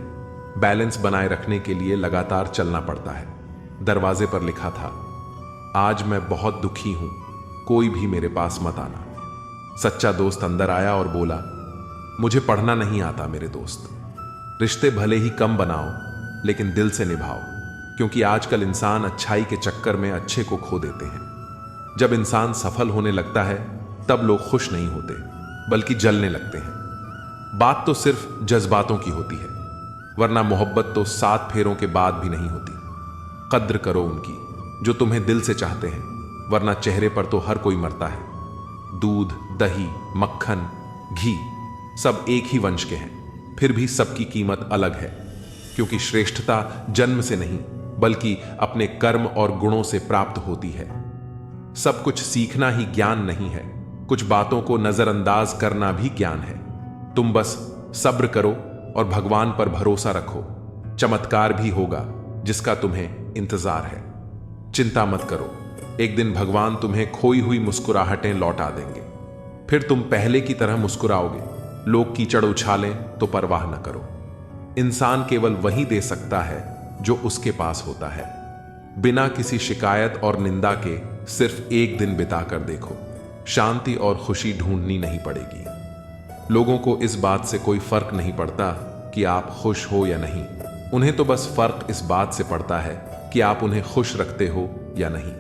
बैलेंस बनाए रखने के लिए लगातार चलना पड़ता है। दरवाजे पर लिखा था, आज मैं बहुत दुखी हूं, कोई भी मेरे पास मत आना। सच्चा दोस्त अंदर आया और बोला, मुझे पढ़ना नहीं आता मेरे दोस्त। रिश्ते भले ही कम बनाओ लेकिन दिल से निभाओ, क्योंकि आजकल इंसान अच्छाई के चक्कर में अच्छे को खो देते हैं। जब इंसान सफल होने लगता है तब लोग खुश नहीं होते बल्कि जलने लगते हैं। बात तो सिर्फ जज्बातों की होती है, वरना मोहब्बत तो 7 फेरों के बाद भी नहीं होती। कद्र करो उनकी जो तुम्हें दिल से चाहते हैं, वरना चेहरे पर तो हर कोई मरता है। दूध, दही, मक्खन, घी सब एक ही वंश के हैं, फिर भी सबकी कीमत अलग है, क्योंकि श्रेष्ठता जन्म से नहीं बल्कि अपने कर्म और गुणों से प्राप्त होती है। सब कुछ सीखना ही ज्ञान नहीं है, कुछ बातों को नजरअंदाज करना भी ज्ञान है। तुम बस सब्र करो और भगवान पर भरोसा रखो, चमत्कार भी होगा जिसका तुम्हें इंतजार है। चिंता मत करो, एक दिन भगवान तुम्हें खोई हुई मुस्कुराहटें लौटा देंगे, फिर तुम पहले की तरह मुस्कुराओगे। लोग कीचड़ उछालें तो परवाह न करो। इंसान केवल वही दे सकता है जो उसके पास होता है। बिना किसी शिकायत और निंदा के सिर्फ एक दिन बिता कर देखो, शांति और खुशी ढूंढनी नहीं पड़ेगी। लोगों को इस बात से कोई फर्क नहीं पड़ता कि आप खुश हो या नहीं, उन्हें तो बस फर्क इस बात से पड़ता है कि आप उन्हें खुश रखते हो या नहीं।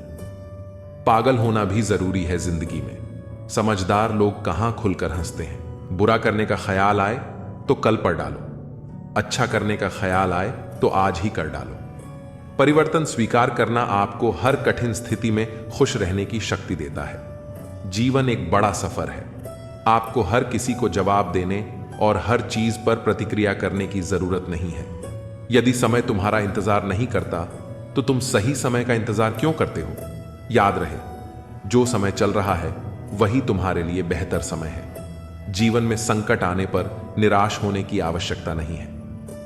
पागल होना भी जरूरी है जिंदगी में। समझदार लोग कहां खुलकर हंसते हैं। बुरा करने का ख्याल आए तो कल पर डालो, अच्छा करने का ख्याल आए तो आज ही कर डालो। परिवर्तन स्वीकार करना आपको हर कठिन स्थिति में खुश रहने की शक्ति देता है। जीवन एक बड़ा सफर है, आपको हर किसी को जवाब देने और हर चीज पर प्रतिक्रिया करने की जरूरत नहीं है। यदि समय तुम्हारा इंतजार नहीं करता तो तुम सही समय का इंतजार क्यों करते हो? याद रहे, जो समय चल रहा है वही तुम्हारे लिए बेहतर समय है। जीवन में संकट आने पर निराश होने की आवश्यकता नहीं है,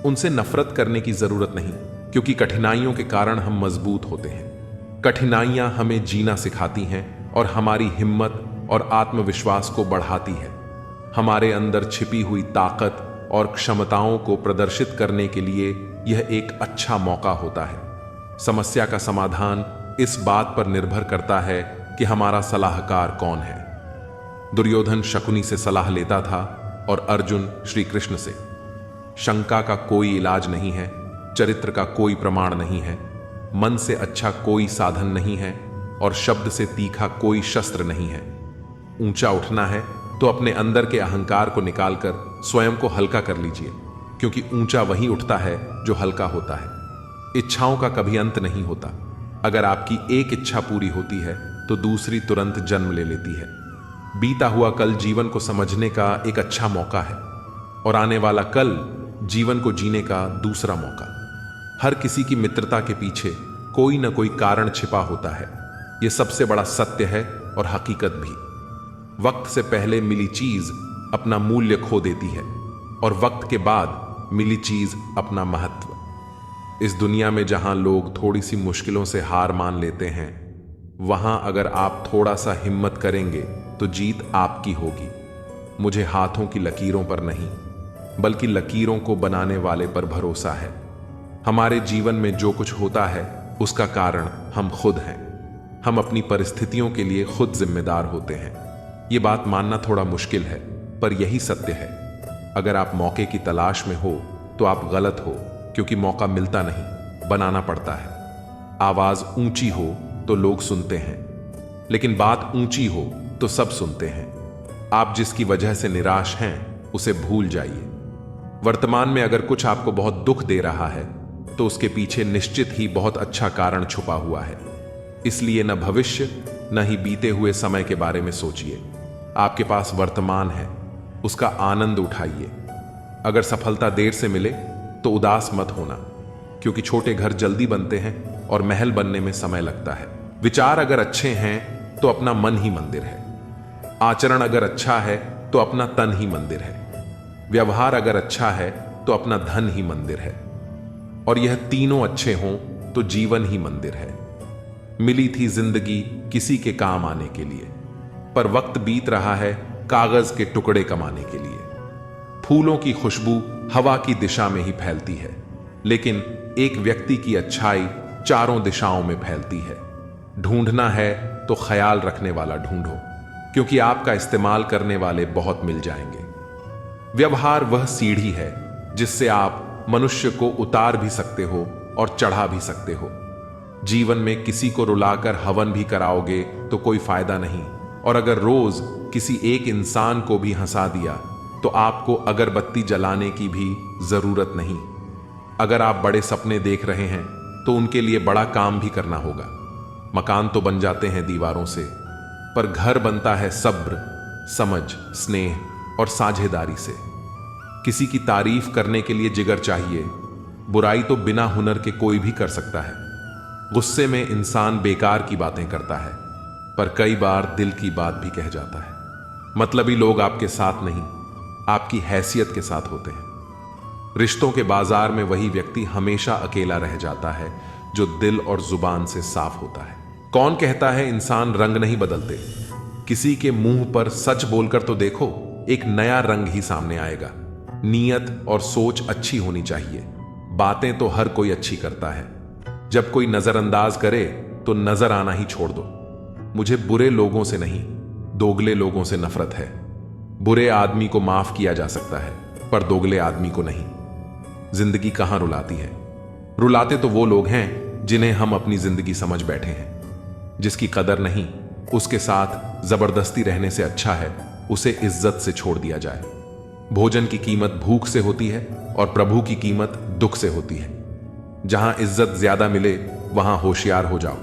उनसे नफरत करने की जरूरत नहीं, क्योंकि कठिनाइयों के कारण हम मजबूत होते हैं। कठिनाइयां हमें जीना सिखाती हैं और हमारी हिम्मत और आत्मविश्वास को बढ़ाती है। हमारे अंदर छिपी हुई ताकत और क्षमताओं को प्रदर्शित करने के लिए यह एक अच्छा मौका होता है। समस्या का समाधान इस बात पर निर्भर करता है कि हमारा सलाहकार कौन है। दुर्योधन शकुनी से सलाह लेता था और अर्जुन श्री कृष्ण से। शंका का कोई इलाज नहीं है, चरित्र का कोई प्रमाण नहीं है, मन से अच्छा कोई साधन नहीं है और शब्द से तीखा कोई शस्त्र नहीं है। ऊंचा उठना है तो अपने अंदर के अहंकार को निकालकर स्वयं को हल्का कर लीजिए, क्योंकि ऊंचा वही उठता है जो हल्का होता है। इच्छाओं का कभी अंत नहीं होता। अगर आपकी एक इच्छा पूरी होती है तो दूसरी तुरंत जन्म ले लेती है। बीता हुआ कल जीवन को समझने का एक अच्छा मौका है और आने वाला कल जीवन को जीने का दूसरा मौका। हर किसी की मित्रता के पीछे कोई ना कोई कारण छिपा होता है, यह सबसे बड़ा सत्य है और हकीकत भी। वक्त से पहले मिली चीज अपना मूल्य खो देती है और वक्त के बाद मिली चीज अपना महत्व। इस दुनिया में जहां लोग थोड़ी सी मुश्किलों से हार मान लेते हैं, वहां अगर आप थोड़ा सा हिम्मत करेंगे तो जीत आपकी होगी। मुझे हाथों की लकीरों पर नहीं बल्कि लकीरों को बनाने वाले पर भरोसा है। हमारे जीवन में जो कुछ होता है उसका कारण हम खुद हैं। हम अपनी परिस्थितियों के लिए खुद जिम्मेदार होते हैं। ये बात मानना थोड़ा मुश्किल है, पर यही सत्य है। अगर आप मौके की तलाश में हो तो आप गलत हो, क्योंकि मौका मिलता नहीं, बनाना पड़ता है। आवाज ऊंची हो तो लोग सुनते हैं, लेकिन बात ऊंची हो तो सब सुनते हैं। आप जिसकी वजह से निराश हैं उसे भूल जाइए। वर्तमान में अगर कुछ आपको बहुत दुख दे रहा है तो उसके पीछे निश्चित ही बहुत अच्छा कारण छुपा हुआ है। इसलिए न भविष्य न ही बीते हुए समय के बारे में सोचिए। आपके पास वर्तमान है, उसका आनंद उठाइए। अगर सफलता देर से मिले तो उदास मत होना, क्योंकि छोटे घर जल्दी बनते हैं और महल बनने में समय लगता है। विचार अगर अच्छे हैं तो अपना मन ही मंदिर है। आचरण अगर अच्छा है तो अपना तन ही मंदिर है। व्यवहार अगर अच्छा है तो अपना धन ही मंदिर है। और यह तीनों अच्छे हों तो जीवन ही मंदिर है। मिली थी जिंदगी किसी के काम आने के लिए, पर वक्त बीत रहा है कागज के टुकड़े कमाने के लिए। फूलों की खुशबू हवा की दिशा में ही फैलती है, लेकिन एक व्यक्ति की अच्छाई चारों दिशाओं में फैलती है। ढूंढना है तो ख्याल रखने वाला ढूंढो, क्योंकि आपका इस्तेमाल करने वाले बहुत मिल जाएंगे। व्यवहार वह सीढ़ी है जिससे आप मनुष्य को उतार भी सकते हो और चढ़ा भी सकते हो। जीवन में किसी को रुलाकर हवन भी कराओगे तो कोई फायदा नहीं, और अगर रोज किसी एक इंसान को भी हंसा दिया तो आपको अगरबत्ती जलाने की भी जरूरत नहीं। अगर आप बड़े सपने देख रहे हैं तो उनके लिए बड़ा काम भी करना होगा। मकान तो बन जाते हैं दीवारों से, पर घर बनता है सब्र, समझ, स्नेह और साझेदारी से। किसी की तारीफ करने के लिए जिगर चाहिए। बुराई तो बिना हुनर के कोई भी कर सकता है। गुस्से में इंसान बेकार की बातें करता है, पर कई बार दिल की बात भी कह जाता है। मतलबी लोग आपके साथ नहीं, आपकी हैसियत के साथ होते हैं। रिश्तों के बाजार में वही व्यक्ति हमेशा अकेला रह जाता है जो दिल और जुबान से साफ होता है। कौन कहता है इंसान रंग नहीं बदलते? किसी के मुंह पर सच बोलकर तो देखो, एक नया रंग ही सामने आएगा। नीयत और सोच अच्छी होनी चाहिए। बातें तो हर कोई अच्छी करता है। जब कोई नजरअंदाज करे तो नजर आना ही छोड़ दो। मुझे बुरे लोगों से नहीं, दोगले लोगों से नफरत है। बुरे आदमी को माफ किया जा सकता है, पर दोगले आदमी को नहीं। जिंदगी कहां रुलाती है? रुलाते तो वो लोग हैं जिन्हें हम अपनी जिंदगी समझ बैठे हैं। जिसकी कदर नहीं, उसके साथ जबरदस्ती रहने से अच्छा है उसे इज्जत से छोड़ दिया जाए। भोजन की कीमत भूख से होती है और प्रभु की कीमत दुख से होती है। जहां इज्जत ज्यादा मिले वहां होशियार हो जाओ।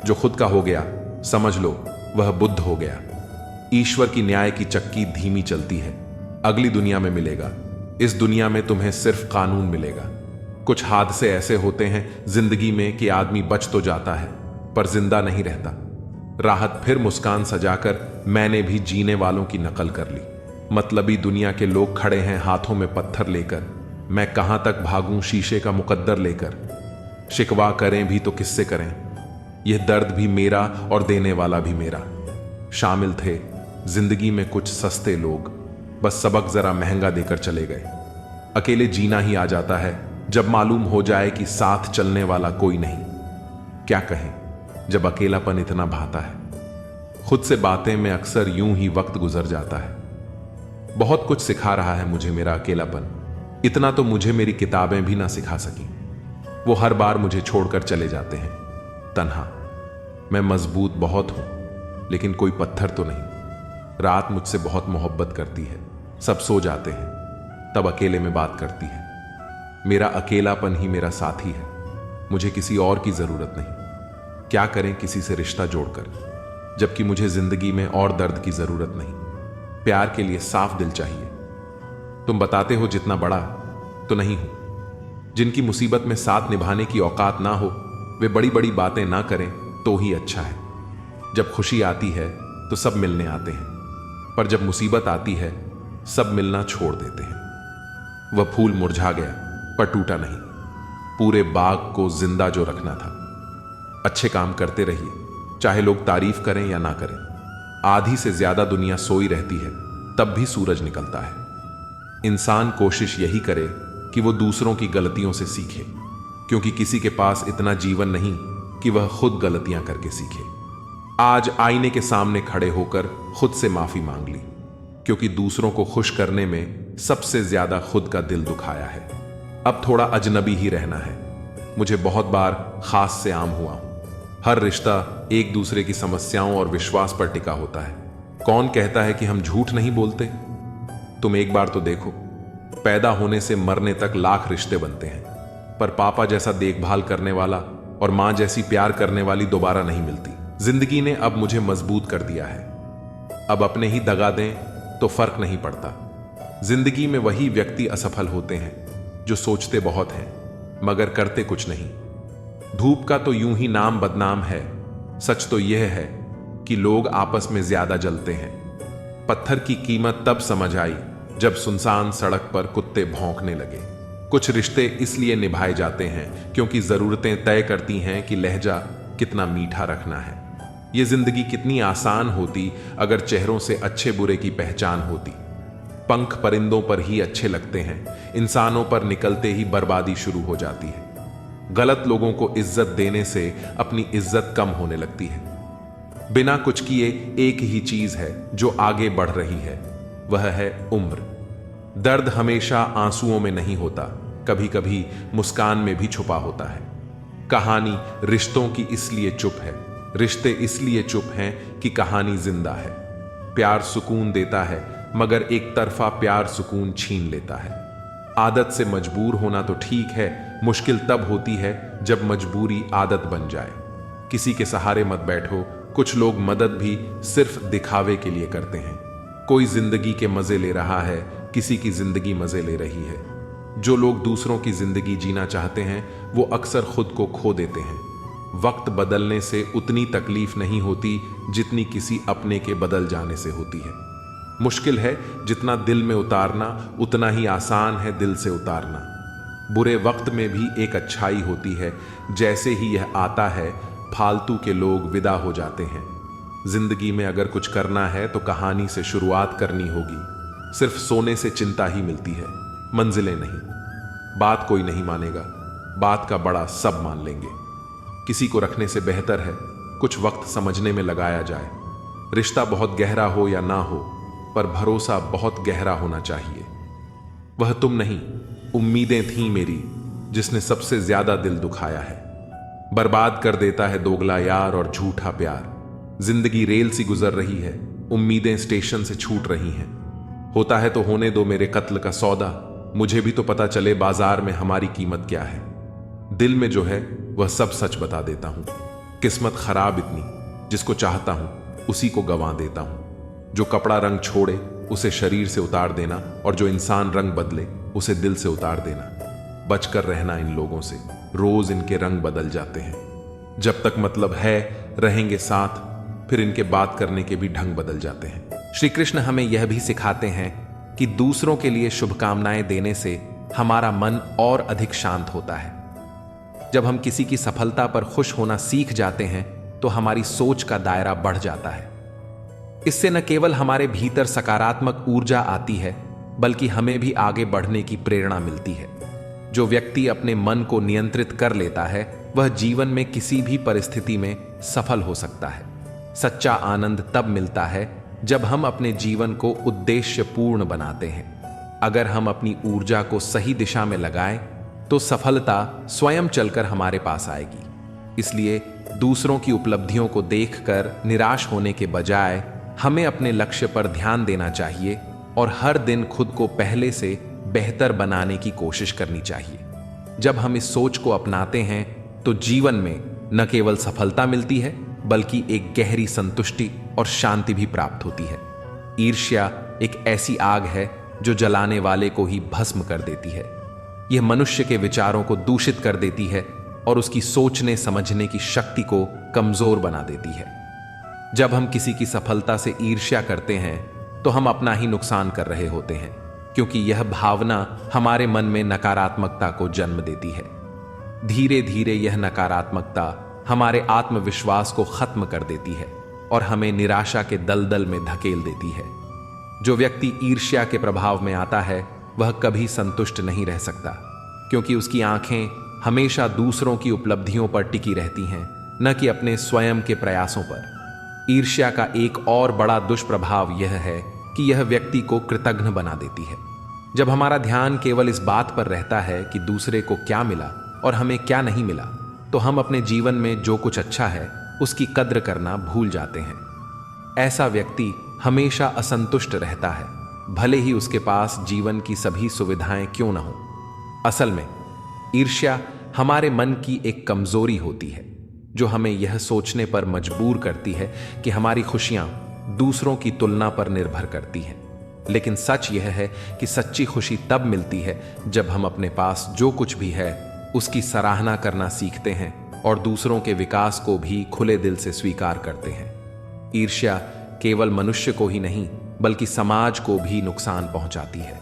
जो खुद का हो गया समझ लो वह बुद्ध हो गया। ईश्वर की न्याय की चक्की धीमी चलती है। अगली दुनिया में मिलेगा, इस दुनिया में तुम्हें सिर्फ कानून मिलेगा। कुछ हादसे ऐसे होते हैं जिंदगी में कि आदमी बच तो जाता है पर जिंदा नहीं रहता। राहत फिर मुस्कान सजाकर मैंने भी जीने वालों की नकल कर ली। मतलबी दुनिया के लोग खड़े हैं हाथों में पत्थर लेकर। मैं कहां तक भागूं शीशे का मुकद्दर लेकर। शिकवा करें भी तो किससे करें? यह दर्द भी मेरा और देने वाला भी मेरा। शामिल थे जिंदगी में कुछ सस्ते लोग, बस सबक जरा महंगा देकर चले गए। अकेले जीना ही आ जाता है जब मालूम हो जाए कि साथ चलने वाला कोई नहीं। क्या कहें जब अकेलापन इतना भाता है। खुद से बातें में अक्सर यूं ही वक्त गुजर जाता है। बहुत कुछ सिखा रहा है मुझे मेरा अकेलापन। इतना तो मुझे मेरी किताबें भी ना सिखा सकी। वो हर बार मुझे छोड़कर चले जाते हैं तन्हा। मैं मजबूत बहुत हूं, लेकिन कोई पत्थर तो नहीं। रात मुझसे बहुत मोहब्बत करती है। सब सो जाते हैं, तब अकेले में बात करती है। मेरा अकेलापन ही मेरा साथी है। मुझे किसी और की जरूरत नहीं। क्या करें किसी से रिश्ता जोड़कर, जबकि मुझे जिंदगी में और दर्द की जरूरत नहीं। प्यार के लिए साफ दिल चाहिए। तुम बताते हो जितना बड़ा, तो नहीं हूं। जिनकी मुसीबत में साथ निभाने की औकात ना हो, वे बड़ी बड़ी बातें ना करें तो ही अच्छा है। जब खुशी आती है तो सब मिलने आते हैं, पर जब मुसीबत आती है सब मिलना छोड़ देते हैं। वह फूल मुरझा गया पर टूटा नहीं। पूरे बाग को जिंदा जो रखना था। अच्छे काम करते रहिए, चाहे लोग तारीफ करें या ना करें। आधी से ज्यादा दुनिया सोई रहती है, तब भी सूरज निकलता है। इंसान कोशिश यही करे कि वो दूसरों की गलतियों से सीखे, क्योंकि किसी के पास इतना जीवन नहीं कि वह खुद गलतियां करके सीखे। आज आईने के सामने खड़े होकर खुद से माफी मांग ली, क्योंकि दूसरों को खुश करने में सबसे ज्यादा खुद का दिल दुखाया है। अब थोड़ा अजनबी ही रहना है। मुझे बहुत बार खास से आम हुआ हूं। हर रिश्ता एक दूसरे की समस्याओं और विश्वास पर टिका होता है। कौन कहता है कि हम झूठ नहीं बोलते? तुम एक बार तो देखो, पैदा होने से मरने तक लाख रिश्ते बनते हैं, पर पापा जैसा देखभाल करने वाला और मां जैसी प्यार करने वाली दोबारा नहीं मिलती। जिंदगी ने अब मुझे मजबूत कर दिया है। अब अपने ही दगा दें तो फर्क नहीं पड़ता। जिंदगी में वही व्यक्ति असफल होते हैं जो सोचते बहुत हैं मगर करते कुछ नहीं। धूप का तो यूं ही नाम बदनाम है, सच तो यह है कि लोग आपस में ज्यादा जलते हैं। पत्थर की कीमत तब समझ आई जब सुनसान सड़क पर कुत्ते भौंकने लगे। कुछ रिश्ते इसलिए निभाए जाते हैं क्योंकि जरूरतें तय करती हैं कि लहजा कितना मीठा रखना है। ये जिंदगी कितनी आसान होती अगर चेहरों से अच्छे बुरे की पहचान होती। पंख परिंदों पर ही अच्छे लगते हैं, इंसानों पर निकलते ही बर्बादी शुरू हो जाती है। गलत लोगों को इज्जत देने से अपनी इज्जत कम होने लगती है। बिना कुछ किए एक ही चीज है जो आगे बढ़ रही है, वह है उम्र। दर्द हमेशा आंसुओं में नहीं होता, कभी कभी मुस्कान में भी छुपा होता है। कहानी रिश्तों की इसलिए चुप है, रिश्ते इसलिए चुप हैं कि कहानी जिंदा है। प्यार सुकून देता है मगर एक तरफा प्यार सुकून छीन लेता है। आदत से मजबूर होना तो ठीक है, मुश्किल तब होती है जब मजबूरी आदत बन जाए। किसी के सहारे मत बैठो, कुछ लोग मदद भी सिर्फ दिखावे के लिए करते हैं। कोई जिंदगी के मजे ले रहा है, किसी की जिंदगी मजे ले रही है। जो लोग दूसरों की जिंदगी जीना चाहते हैं वो अक्सर खुद को खो देते हैं। वक्त बदलने से उतनी तकलीफ नहीं होती जितनी किसी अपने के बदल जाने से होती है। मुश्किल है जितना दिल में उतारना, उतना ही आसान है दिल से उतारना। बुरे वक्त में भी एक अच्छाई होती है, जैसे ही यह आता है फालतू के लोग विदा हो जाते हैं। जिंदगी में अगर कुछ करना है तो कहानी से शुरुआत करनी होगी। सिर्फ सोने से चिंता ही मिलती है, मंजिलें नहीं। बात कोई नहीं मानेगा, बात का बड़ा सब मान लेंगे। किसी को रखने से बेहतर है कुछ वक्त समझने में लगाया जाए। रिश्ता बहुत गहरा हो या ना हो, पर भरोसा बहुत गहरा होना चाहिए। वह तुम नहीं, उम्मीदें थीं मेरी, जिसने सबसे ज्यादा दिल दुखाया है। बर्बाद कर देता है दोगला यार और झूठा प्यार। जिंदगी रेल सी गुजर रही है, उम्मीदें स्टेशन से छूट रही हैं। होता है तो होने दो मेरे कत्ल का सौदा, मुझे भी तो पता चले बाजार में हमारी कीमत क्या है। दिल में जो है वह सब सच बता देता हूं। किस्मत खराब इतनी, जिसको चाहता हूं उसी को गंवा देता हूं। जो कपड़ा रंग छोड़े उसे शरीर से उतार देना, और जो इंसान रंग बदले उसे दिल से उतार देना। बचकर रहना इन लोगों से, रोज इनके रंग बदल जाते हैं। जब तक मतलब है रहेंगे साथ, फिर इनके बात करने के भी ढंग बदल जाते हैं। श्री कृष्ण हमें यह भी सिखाते हैं कि दूसरों के लिए शुभकामनाएं देने से हमारा मन और अधिक शांत होता है। जब हम किसी की सफलता पर खुश होना सीख जाते हैं तो हमारी सोच का दायरा बढ़ जाता है। इससे न केवल हमारे भीतर सकारात्मक ऊर्जा आती है, बल्कि हमें भी आगे बढ़ने की प्रेरणा मिलती है। जो व्यक्ति अपने मन को नियंत्रित कर लेता है वह जीवन में किसी भी परिस्थिति में सफल हो सकता है। सच्चा आनंद तब मिलता है जब हम अपने जीवन को उद्देश्यपूर्ण बनाते हैं। अगर हम अपनी ऊर्जा को सही दिशा में लगाएं तो सफलता स्वयं चलकर हमारे पास आएगी। इसलिए दूसरों की उपलब्धियों को देखकर निराश होने के बजाय हमें अपने लक्ष्य पर ध्यान देना चाहिए और हर दिन खुद को पहले से बेहतर बनाने की कोशिश करनी चाहिए। जब हम इस सोच को अपनाते हैं तो जीवन में न केवल सफलता मिलती है बल्कि एक गहरी संतुष्टि और शांति भी प्राप्त होती है। ईर्ष्या एक ऐसी आग है जो जलाने वाले को ही भस्म कर देती है। यह मनुष्य के विचारों को दूषित कर देती है और उसकी सोचने समझने की शक्ति को कमजोर बना देती है। जब हम किसी की सफलता से ईर्ष्या करते हैं तो हम अपना ही नुकसान कर रहे होते हैं, क्योंकि यह भावना हमारे मन में नकारात्मकता को जन्म देती है। धीरे धीरे यह नकारात्मकता हमारे आत्मविश्वास को खत्म कर देती है और हमें निराशा के दलदल में धकेल देती है। जो व्यक्ति ईर्ष्या के प्रभाव में आता है वह कभी संतुष्ट नहीं रह सकता, क्योंकि उसकी आंखें हमेशा दूसरों की उपलब्धियों पर टिकी रहती हैं, न कि अपने स्वयं के प्रयासों पर। ईर्ष्या का एक और बड़ा दुष्प्रभाव यह है कि यह व्यक्ति को कृतघ्न बना देती है। जब हमारा ध्यान केवल इस बात पर रहता है कि दूसरे को क्या मिला और हमें क्या नहीं मिला, तो हम अपने जीवन में जो कुछ अच्छा है उसकी कद्र करना भूल जाते हैं। ऐसा व्यक्ति हमेशा असंतुष्ट रहता है, भले ही उसके पास जीवन की सभी सुविधाएं क्यों न हो। असल में ईर्ष्या हमारे मन की एक कमजोरी होती है जो हमें यह सोचने पर मजबूर करती है कि हमारी खुशियां दूसरों की तुलना पर निर्भर करती हैं। लेकिन सच यह है कि सच्ची खुशी तब मिलती है जब हम अपने पास जो कुछ भी है उसकी सराहना करना सीखते हैं और दूसरों के विकास को भी खुले दिल से स्वीकार करते हैं। ईर्ष्या केवल मनुष्य को ही नहीं बल्कि समाज को भी नुकसान पहुंचाती है।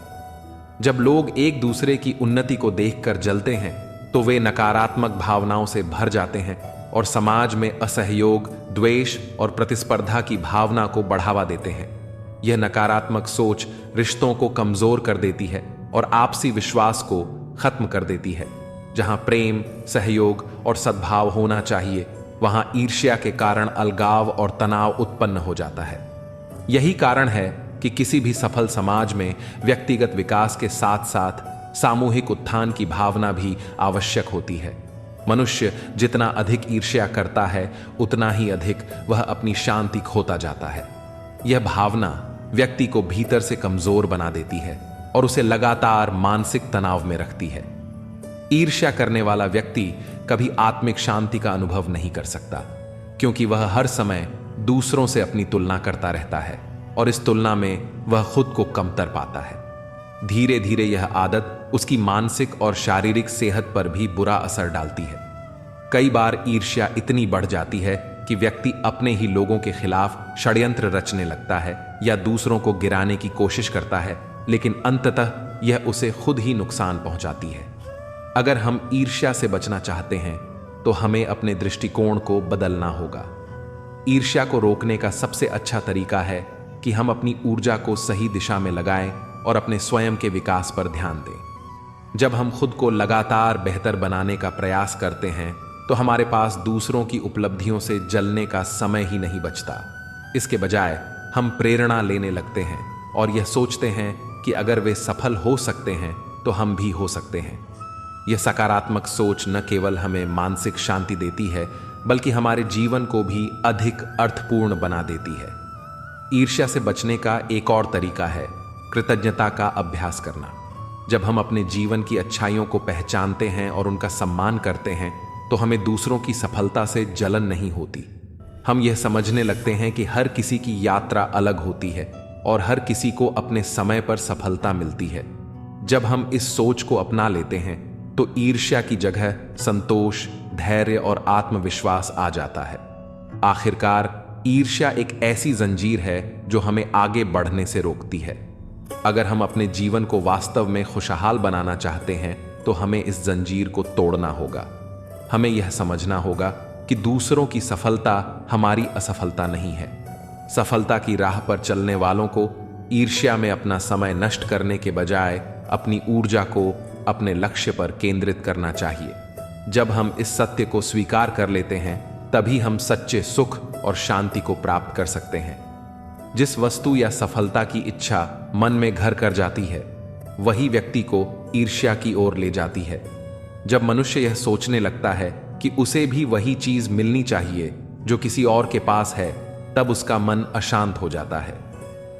जब लोग एक दूसरे की उन्नति को देखकर जलते हैं तो वे नकारात्मक भावनाओं से भर जाते हैं और समाज में असहयोग, द्वेष और प्रतिस्पर्धा की भावना को बढ़ावा देते हैं। यह नकारात्मक सोच रिश्तों को कमजोर कर देती है और आपसी विश्वास को खत्म कर देती है। जहां प्रेम, सहयोग और सद्भाव होना चाहिए, वहां ईर्ष्या के कारण अलगाव और तनाव उत्पन्न हो जाता है। यही कारण है कि किसी भी सफल समाज में व्यक्तिगत विकास के साथ साथ सामूहिक उत्थान की भावना भी आवश्यक होती है। मनुष्य जितना अधिक ईर्ष्या करता है उतना ही अधिक वह अपनी शांति खोता जाता है। यह भावना व्यक्ति को भीतर से कमजोर बना देती है और उसे लगातार मानसिक तनाव में रखती है। ईर्ष्या करने वाला व्यक्ति कभी आत्मिक शांति का अनुभव नहीं कर सकता, क्योंकि वह हर समय दूसरों से अपनी तुलना करता रहता है और इस तुलना में वह खुद को कमतर पाता है। धीरे धीरे यह आदत उसकी मानसिक और शारीरिक सेहत पर भी बुरा असर डालती है। कई बार ईर्ष्या इतनी बढ़ जाती है कि व्यक्ति अपने ही लोगों के खिलाफ षड्यंत्र रचने लगता है या दूसरों को गिराने की कोशिश करता है, लेकिन अंततः यह उसे खुद ही नुकसान पहुंचाती है। अगर हम ईर्ष्या से बचना चाहते हैं तो हमें अपने दृष्टिकोण को बदलना होगा। ईर्ष्या को रोकने का सबसे अच्छा तरीका है कि हम अपनी ऊर्जा को सही दिशा में लगाएं और अपने स्वयं के विकास पर ध्यान दें। जब हम खुद को लगातार बेहतर बनाने का प्रयास करते हैं तो हमारे पास दूसरों की उपलब्धियों से जलने का समय ही नहीं बचता। इसके बजाय हम प्रेरणा लेने लगते हैं और यह सोचते हैं कि अगर वे सफल हो सकते हैं तो हम भी हो सकते हैं। यह सकारात्मक सोच न केवल हमें मानसिक शांति देती है बल्कि हमारे जीवन को भी अधिक अर्थपूर्ण बना देती है। ईर्ष्या से बचने का एक और तरीका है कृतज्ञता का अभ्यास करना। जब हम अपने जीवन की अच्छाइयों को पहचानते हैं और उनका सम्मान करते हैं तो हमें दूसरों की सफलता से जलन नहीं होती। हम यह समझने लगते हैं कि हर किसी की यात्रा अलग होती है और हर किसी को अपने समय पर सफलता मिलती है। जब हम इस सोच को अपना लेते हैं तो ईर्ष्या की जगह संतोष, धैर्य और आत्मविश्वास आ जाता है। आखिरकार ईर्ष्या एक ऐसी जंजीर है जो हमें आगे बढ़ने से रोकती है। अगर हम अपने जीवन को वास्तव में खुशहाल बनाना चाहते हैं तो हमें इस जंजीर को तोड़ना होगा। हमें यह समझना होगा कि दूसरों की सफलता हमारी असफलता नहीं है। सफलता की राह पर चलने वालों को ईर्ष्या में अपना समय नष्ट करने के बजाय अपनी ऊर्जा को अपने लक्ष्य पर केंद्रित करना चाहिए। जब हम इस सत्य को स्वीकार कर लेते हैं तभी हम सच्चे सुख और शांति को प्राप्त कर सकते हैं। जिस वस्तु या सफलता की इच्छा मन में घर कर जाती है वही व्यक्ति को ईर्ष्या की ओर ले जाती है। जब मनुष्य यह सोचने लगता है कि उसे भी वही चीज मिलनी चाहिए जो किसी और के पास है, तब उसका मन अशांत हो जाता है।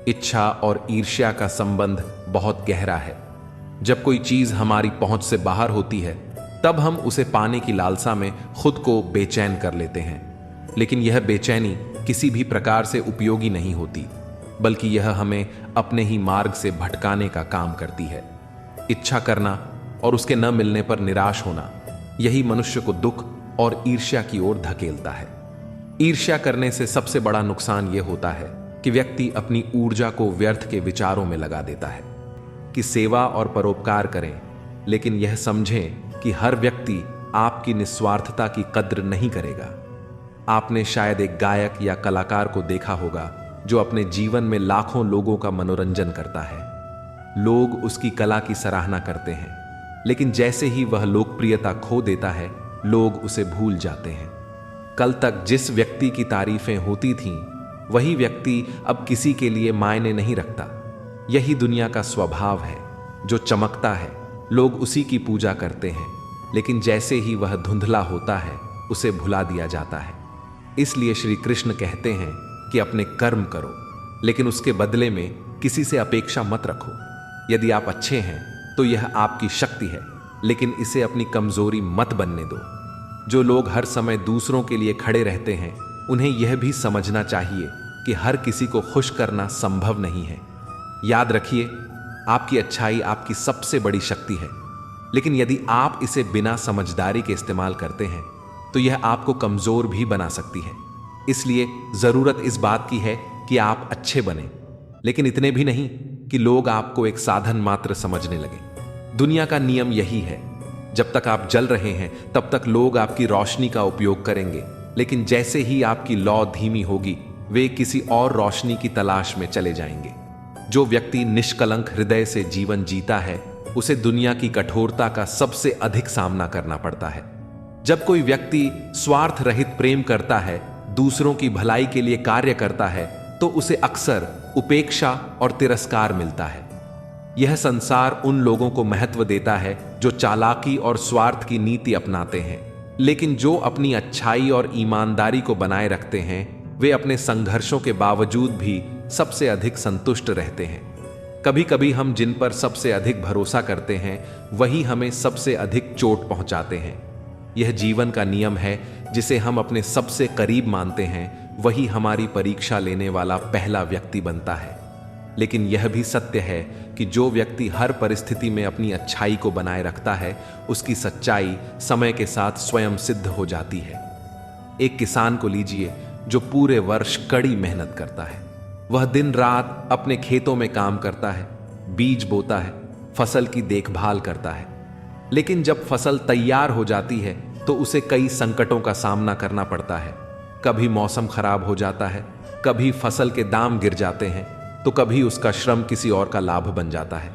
इच्छा और ईर्ष्या का संबंध बहुत गहरा है। जब कोई चीज हमारी पहुंच से बाहर होती है तब हम उसे पाने की लालसा में खुद को बेचैन कर लेते हैं, लेकिन यह बेचैनी किसी भी प्रकार से उपयोगी नहीं होती, बल्कि यह हमें अपने ही मार्ग से भटकाने का काम करती है। इच्छा करना और उसके न मिलने पर निराश होना, यही मनुष्य को दुख और ईर्ष्या की ओर धकेलता है। ईर्ष्या करने से सबसे बड़ा नुकसान यह होता है कि व्यक्ति अपनी ऊर्जा को व्यर्थ के विचारों में लगा देता है कि सेवा और परोपकार करें, लेकिन यह समझें कि हर व्यक्ति आपकी निस्वार्थता की कद्र नहीं करेगा। आपने शायद एक गायक या कलाकार को देखा होगा जो अपने जीवन में लाखों लोगों का मनोरंजन करता है। लोग उसकी कला की सराहना करते हैं, लेकिन जैसे ही वह लोकप्रियता खो देता है, लोग उसे भूल जाते हैं। कल तक जिस व्यक्ति की तारीफें होती थीं, वही व्यक्ति अब किसी के लिए मायने नहीं रखता। यही दुनिया का स्वभाव है। जो चमकता है लोग उसी की पूजा करते हैं, लेकिन जैसे ही वह धुंधला होता है उसे भुला दिया जाता है। इसलिए श्री कृष्ण कहते हैं कि अपने कर्म करो, लेकिन उसके बदले में किसी से अपेक्षा मत रखो। यदि आप अच्छे हैं तो यह आपकी शक्ति है, लेकिन इसे अपनी कमजोरी मत बनने दो। जो लोग हर समय दूसरों के लिए खड़े रहते हैं, उन्हें यह भी समझना चाहिए कि हर किसी को खुश करना संभव नहीं है। याद रखिए, आपकी अच्छाई आपकी सबसे बड़ी शक्ति है, लेकिन यदि आप इसे बिना समझदारी के इस्तेमाल करते हैं तो यह आपको कमजोर भी बना सकती है। इसलिए जरूरत इस बात की है कि आप अच्छे बने, लेकिन इतने भी नहीं कि लोग आपको एक साधन मात्र समझने लगे। दुनिया का नियम यही है, जब तक आप जल रहे हैं तब तक लोग आपकी रोशनी का उपयोग करेंगे, लेकिन जैसे ही आपकी लौ धीमी होगी वे किसी और रोशनी की तलाश में चले जाएंगे। जो व्यक्ति निष्कलंक हृदय से जीवन जीता है उसे दुनिया की कठोरता का सबसे अधिक सामना करना पड़ता है। जब कोई व्यक्ति स्वार्थ रहित प्रेम करता है, दूसरों की भलाई के लिए कार्य करता है, तो उसे अक्सर उपेक्षा और तिरस्कार मिलता है। यह संसार उन लोगों को महत्व देता है जो चालाकी और स्वार्थ की नीति अपनाते हैं, लेकिन जो अपनी अच्छाई और ईमानदारी को बनाए रखते हैं वे अपने संघर्षों के बावजूद भी सबसे अधिक संतुष्ट रहते हैं। कभी कभी हम जिन पर सबसे अधिक भरोसा करते हैं वही हमें सबसे अधिक चोट पहुंचाते हैं। यह जीवन का नियम है, जिसे हम अपने सबसे करीब मानते हैं वही हमारी परीक्षा लेने वाला पहला व्यक्ति बनता है। लेकिन यह भी सत्य है कि जो व्यक्ति हर परिस्थिति में अपनी अच्छाई को बनाए रखता है उसकी सच्चाई समय के साथ स्वयं सिद्ध हो जाती है। एक किसान को लीजिए जो पूरे वर्ष कड़ी मेहनत करता है। वह दिन रात अपने खेतों में काम करता है, बीज बोता है, फसल की देखभाल करता है, लेकिन जब फसल तैयार हो जाती है तो उसे कई संकटों का सामना करना पड़ता है। कभी मौसम खराब हो जाता है, कभी फसल के दाम गिर जाते हैं, तो कभी उसका श्रम किसी और का लाभ बन जाता है।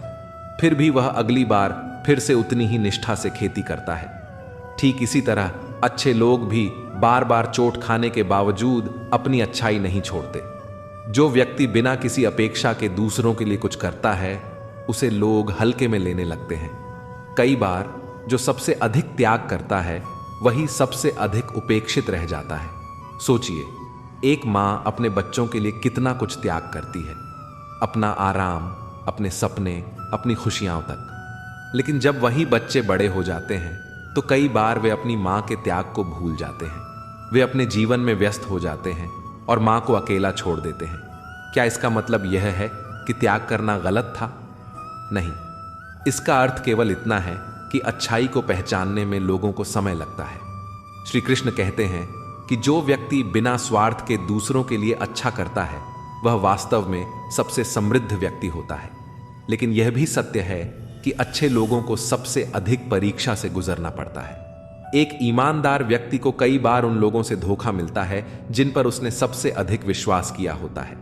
फिर भी वह अगली बार फिर से उतनी ही निष्ठा से खेती करता है। ठीक इसी तरह अच्छे लोग भी बार बार चोट खाने के बावजूद अपनी अच्छाई नहीं छोड़ते। जो व्यक्ति बिना किसी अपेक्षा के दूसरों के लिए कुछ करता है उसे लोग हल्के में लेने लगते हैं। कई बार जो सबसे अधिक त्याग करता है वही सबसे अधिक उपेक्षित रह जाता है। सोचिए, एक माँ अपने बच्चों के लिए कितना कुछ त्याग करती है, अपना आराम, अपने सपने, अपनी खुशियां तक। लेकिन जब वही बच्चे बड़े हो जाते हैं तो कई बार वे अपनी माँ के त्याग को भूल जाते हैं। वे अपने जीवन में व्यस्त हो जाते हैं और माँ को अकेला छोड़ देते हैं। क्या इसका मतलब यह है कि त्याग करना गलत था? नहीं, इसका अर्थ केवल इतना है कि अच्छाई को पहचानने में लोगों को समय लगता है। श्री कृष्ण कहते हैं कि जो व्यक्ति बिना स्वार्थ के दूसरों के लिए अच्छा करता है वह वास्तव में सबसे समृद्ध व्यक्ति होता है। लेकिन यह भी सत्य है कि अच्छे लोगों को सबसे अधिक परीक्षा से गुजरना पड़ता है। एक ईमानदार व्यक्ति को कई बार उन लोगों से धोखा मिलता है जिन पर उसने सबसे अधिक विश्वास किया होता है।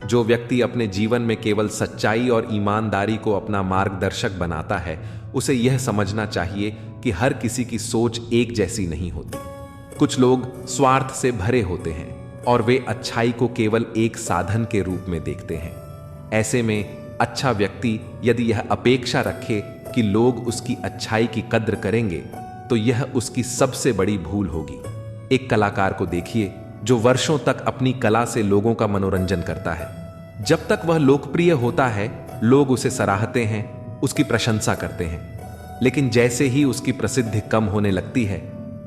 जो व्यक्ति अपने जीवन में केवल सच्चाई और ईमानदारी को अपना मार्गदर्शक बनाता है उसे यह समझना चाहिए कि हर किसी की सोच एक जैसी नहीं होती। कुछ लोग स्वार्थ से भरे होते हैं और वे अच्छाई को केवल एक साधन के रूप में देखते हैं। ऐसे में अच्छा व्यक्ति यदि यह अपेक्षा रखे कि लोग उसकी अच्छाई की कद्र करेंगे तो यह उसकी सबसे बड़ी भूल होगी। एक कलाकार को देखिए जो वर्षों तक अपनी कला से लोगों का मनोरंजन करता है। जब तक वह लोकप्रिय होता है लोग उसे सराहते हैं, उसकी प्रशंसा करते हैं, लेकिन जैसे ही उसकी प्रसिद्धि कम होने लगती है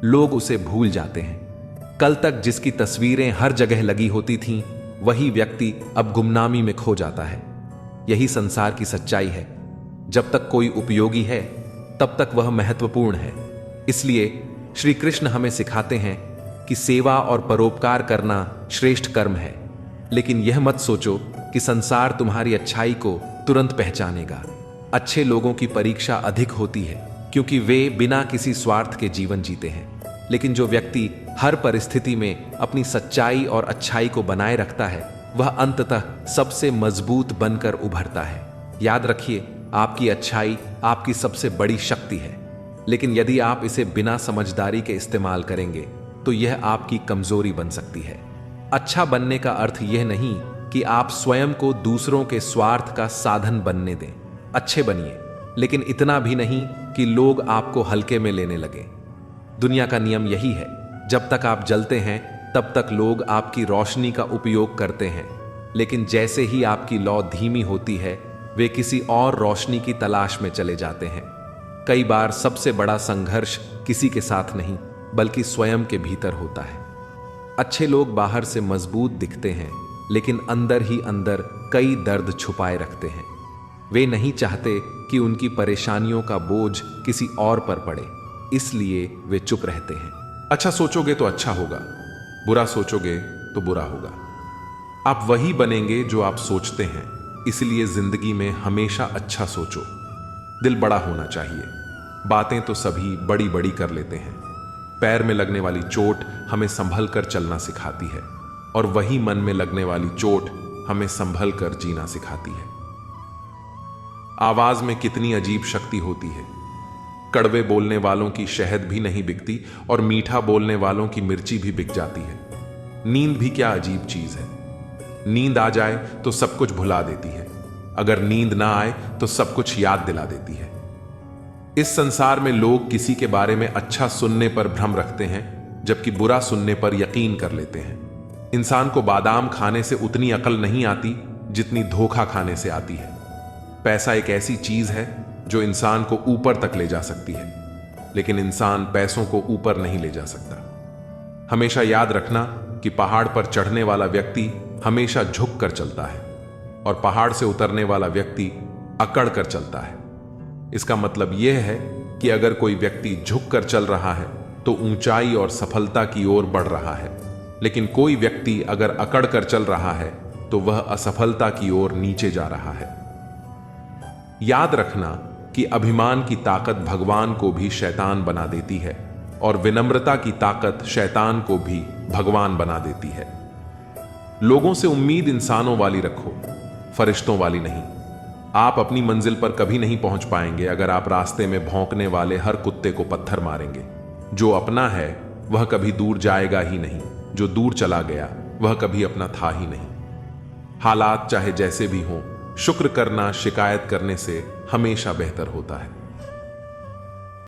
लोग उसे भूल जाते हैं। कल तक जिसकी तस्वीरें हर जगह लगी होती थीं वही व्यक्ति अब गुमनामी में खो जाता है। यही संसार की सच्चाई है। जब तक कोई उपयोगी है तब तक वह महत्वपूर्ण है। इसलिए श्री कृष्ण हमें सिखाते हैं कि सेवा और परोपकार करना श्रेष्ठ कर्म है, लेकिन यह मत सोचो कि संसार तुम्हारी अच्छाई को तुरंत पहचानेगा। अच्छे लोगों की परीक्षा अधिक होती है क्योंकि वे बिना किसी स्वार्थ के जीवन जीते हैं। लेकिन जो व्यक्ति हर परिस्थिति में अपनी सच्चाई और अच्छाई को बनाए रखता है वह अंततः सबसे मजबूत बनकर उभरता है। याद रखिए, आपकी अच्छाई आपकी सबसे बड़ी शक्ति है, लेकिन यदि आप इसे बिना समझदारी के इस्तेमाल करेंगे तो यह आपकी कमजोरी बन सकती है। अच्छा बनने का अर्थ यह नहीं कि आप स्वयं को दूसरों के स्वार्थ का साधन बनने दें। अच्छे बनिए, लेकिन इतना भी नहीं कि लोग आपको हल्के में लेने लगे। दुनिया का नियम यही है, जब तक आप जलते हैं तब तक लोग आपकी रोशनी का उपयोग करते हैं, लेकिन जैसे ही आपकी लौ धीमी होती है वे किसी और रोशनी की तलाश में चले जाते हैं। कई बार सबसे बड़ा संघर्ष किसी के साथ नहीं बल्कि स्वयं के भीतर होता है। अच्छे लोग बाहर से मजबूत दिखते हैं लेकिन अंदर ही अंदर कई दर्द छुपाए रखते हैं। वे नहीं चाहते कि उनकी परेशानियों का बोझ किसी और पर पड़े, इसलिए वे चुप रहते हैं। अच्छा सोचोगे तो अच्छा होगा, बुरा सोचोगे तो बुरा होगा। आप वही बनेंगे जो आप सोचते हैं, इसलिए जिंदगी में हमेशा अच्छा सोचो। दिल बड़ा होना चाहिए। बातें तो सभी बड़ी बड़ी कर लेते हैं। पैर में लगने वाली चोट हमें संभल कर चलना सिखाती है, और वही मन में लगने वाली चोट हमें संभल कर जीना सिखाती है। आवाज में कितनी अजीब शक्ति होती है। कड़वे बोलने वालों की शहद भी नहीं बिकती, और मीठा बोलने वालों की मिर्ची भी बिक जाती है। नींद भी क्या अजीब चीज है। नींद आ जाए तो सब कुछ भुला देती है, अगर नींद ना आए तो सब कुछ याद दिला देती है। इस संसार में लोग किसी के बारे में अच्छा सुनने पर भ्रम रखते हैं, जबकि बुरा सुनने पर यकीन कर लेते हैं। इंसान को बादाम खाने से उतनी अकल नहीं आती जितनी धोखा खाने से आती है। पैसा एक ऐसी चीज है जो इंसान को ऊपर तक ले जा सकती है, लेकिन इंसान पैसों को ऊपर नहीं ले जा सकता। हमेशा याद रखना कि पहाड़ पर चढ़ने वाला व्यक्ति हमेशा झुक कर चलता है, और पहाड़ से उतरने वाला व्यक्ति अकड़ कर चलता है। इसका मतलब यह है कि अगर कोई व्यक्ति झुक कर चल रहा है तो ऊंचाई और सफलता की ओर बढ़ रहा है, लेकिन कोई व्यक्ति अगर अकड़ कर चल रहा है तो वह असफलता की ओर नीचे जा रहा है। याद रखना कि अभिमान की ताकत भगवान को भी शैतान बना देती है, और विनम्रता की ताकत शैतान को भी भगवान बना देती है। लोगों से उम्मीद इंसानों वाली रखो, फरिश्तों वाली नहीं। आप अपनी मंजिल पर कभी नहीं पहुंच पाएंगे अगर आप रास्ते में भौंकने वाले हर कुत्ते को पत्थर मारेंगे। जो अपना है वह कभी दूर जाएगा ही नहीं, जो दूर चला गया वह कभी अपना था ही नहीं। हालात चाहे जैसे भी हों, शुक्र करना शिकायत करने से हमेशा बेहतर होता है।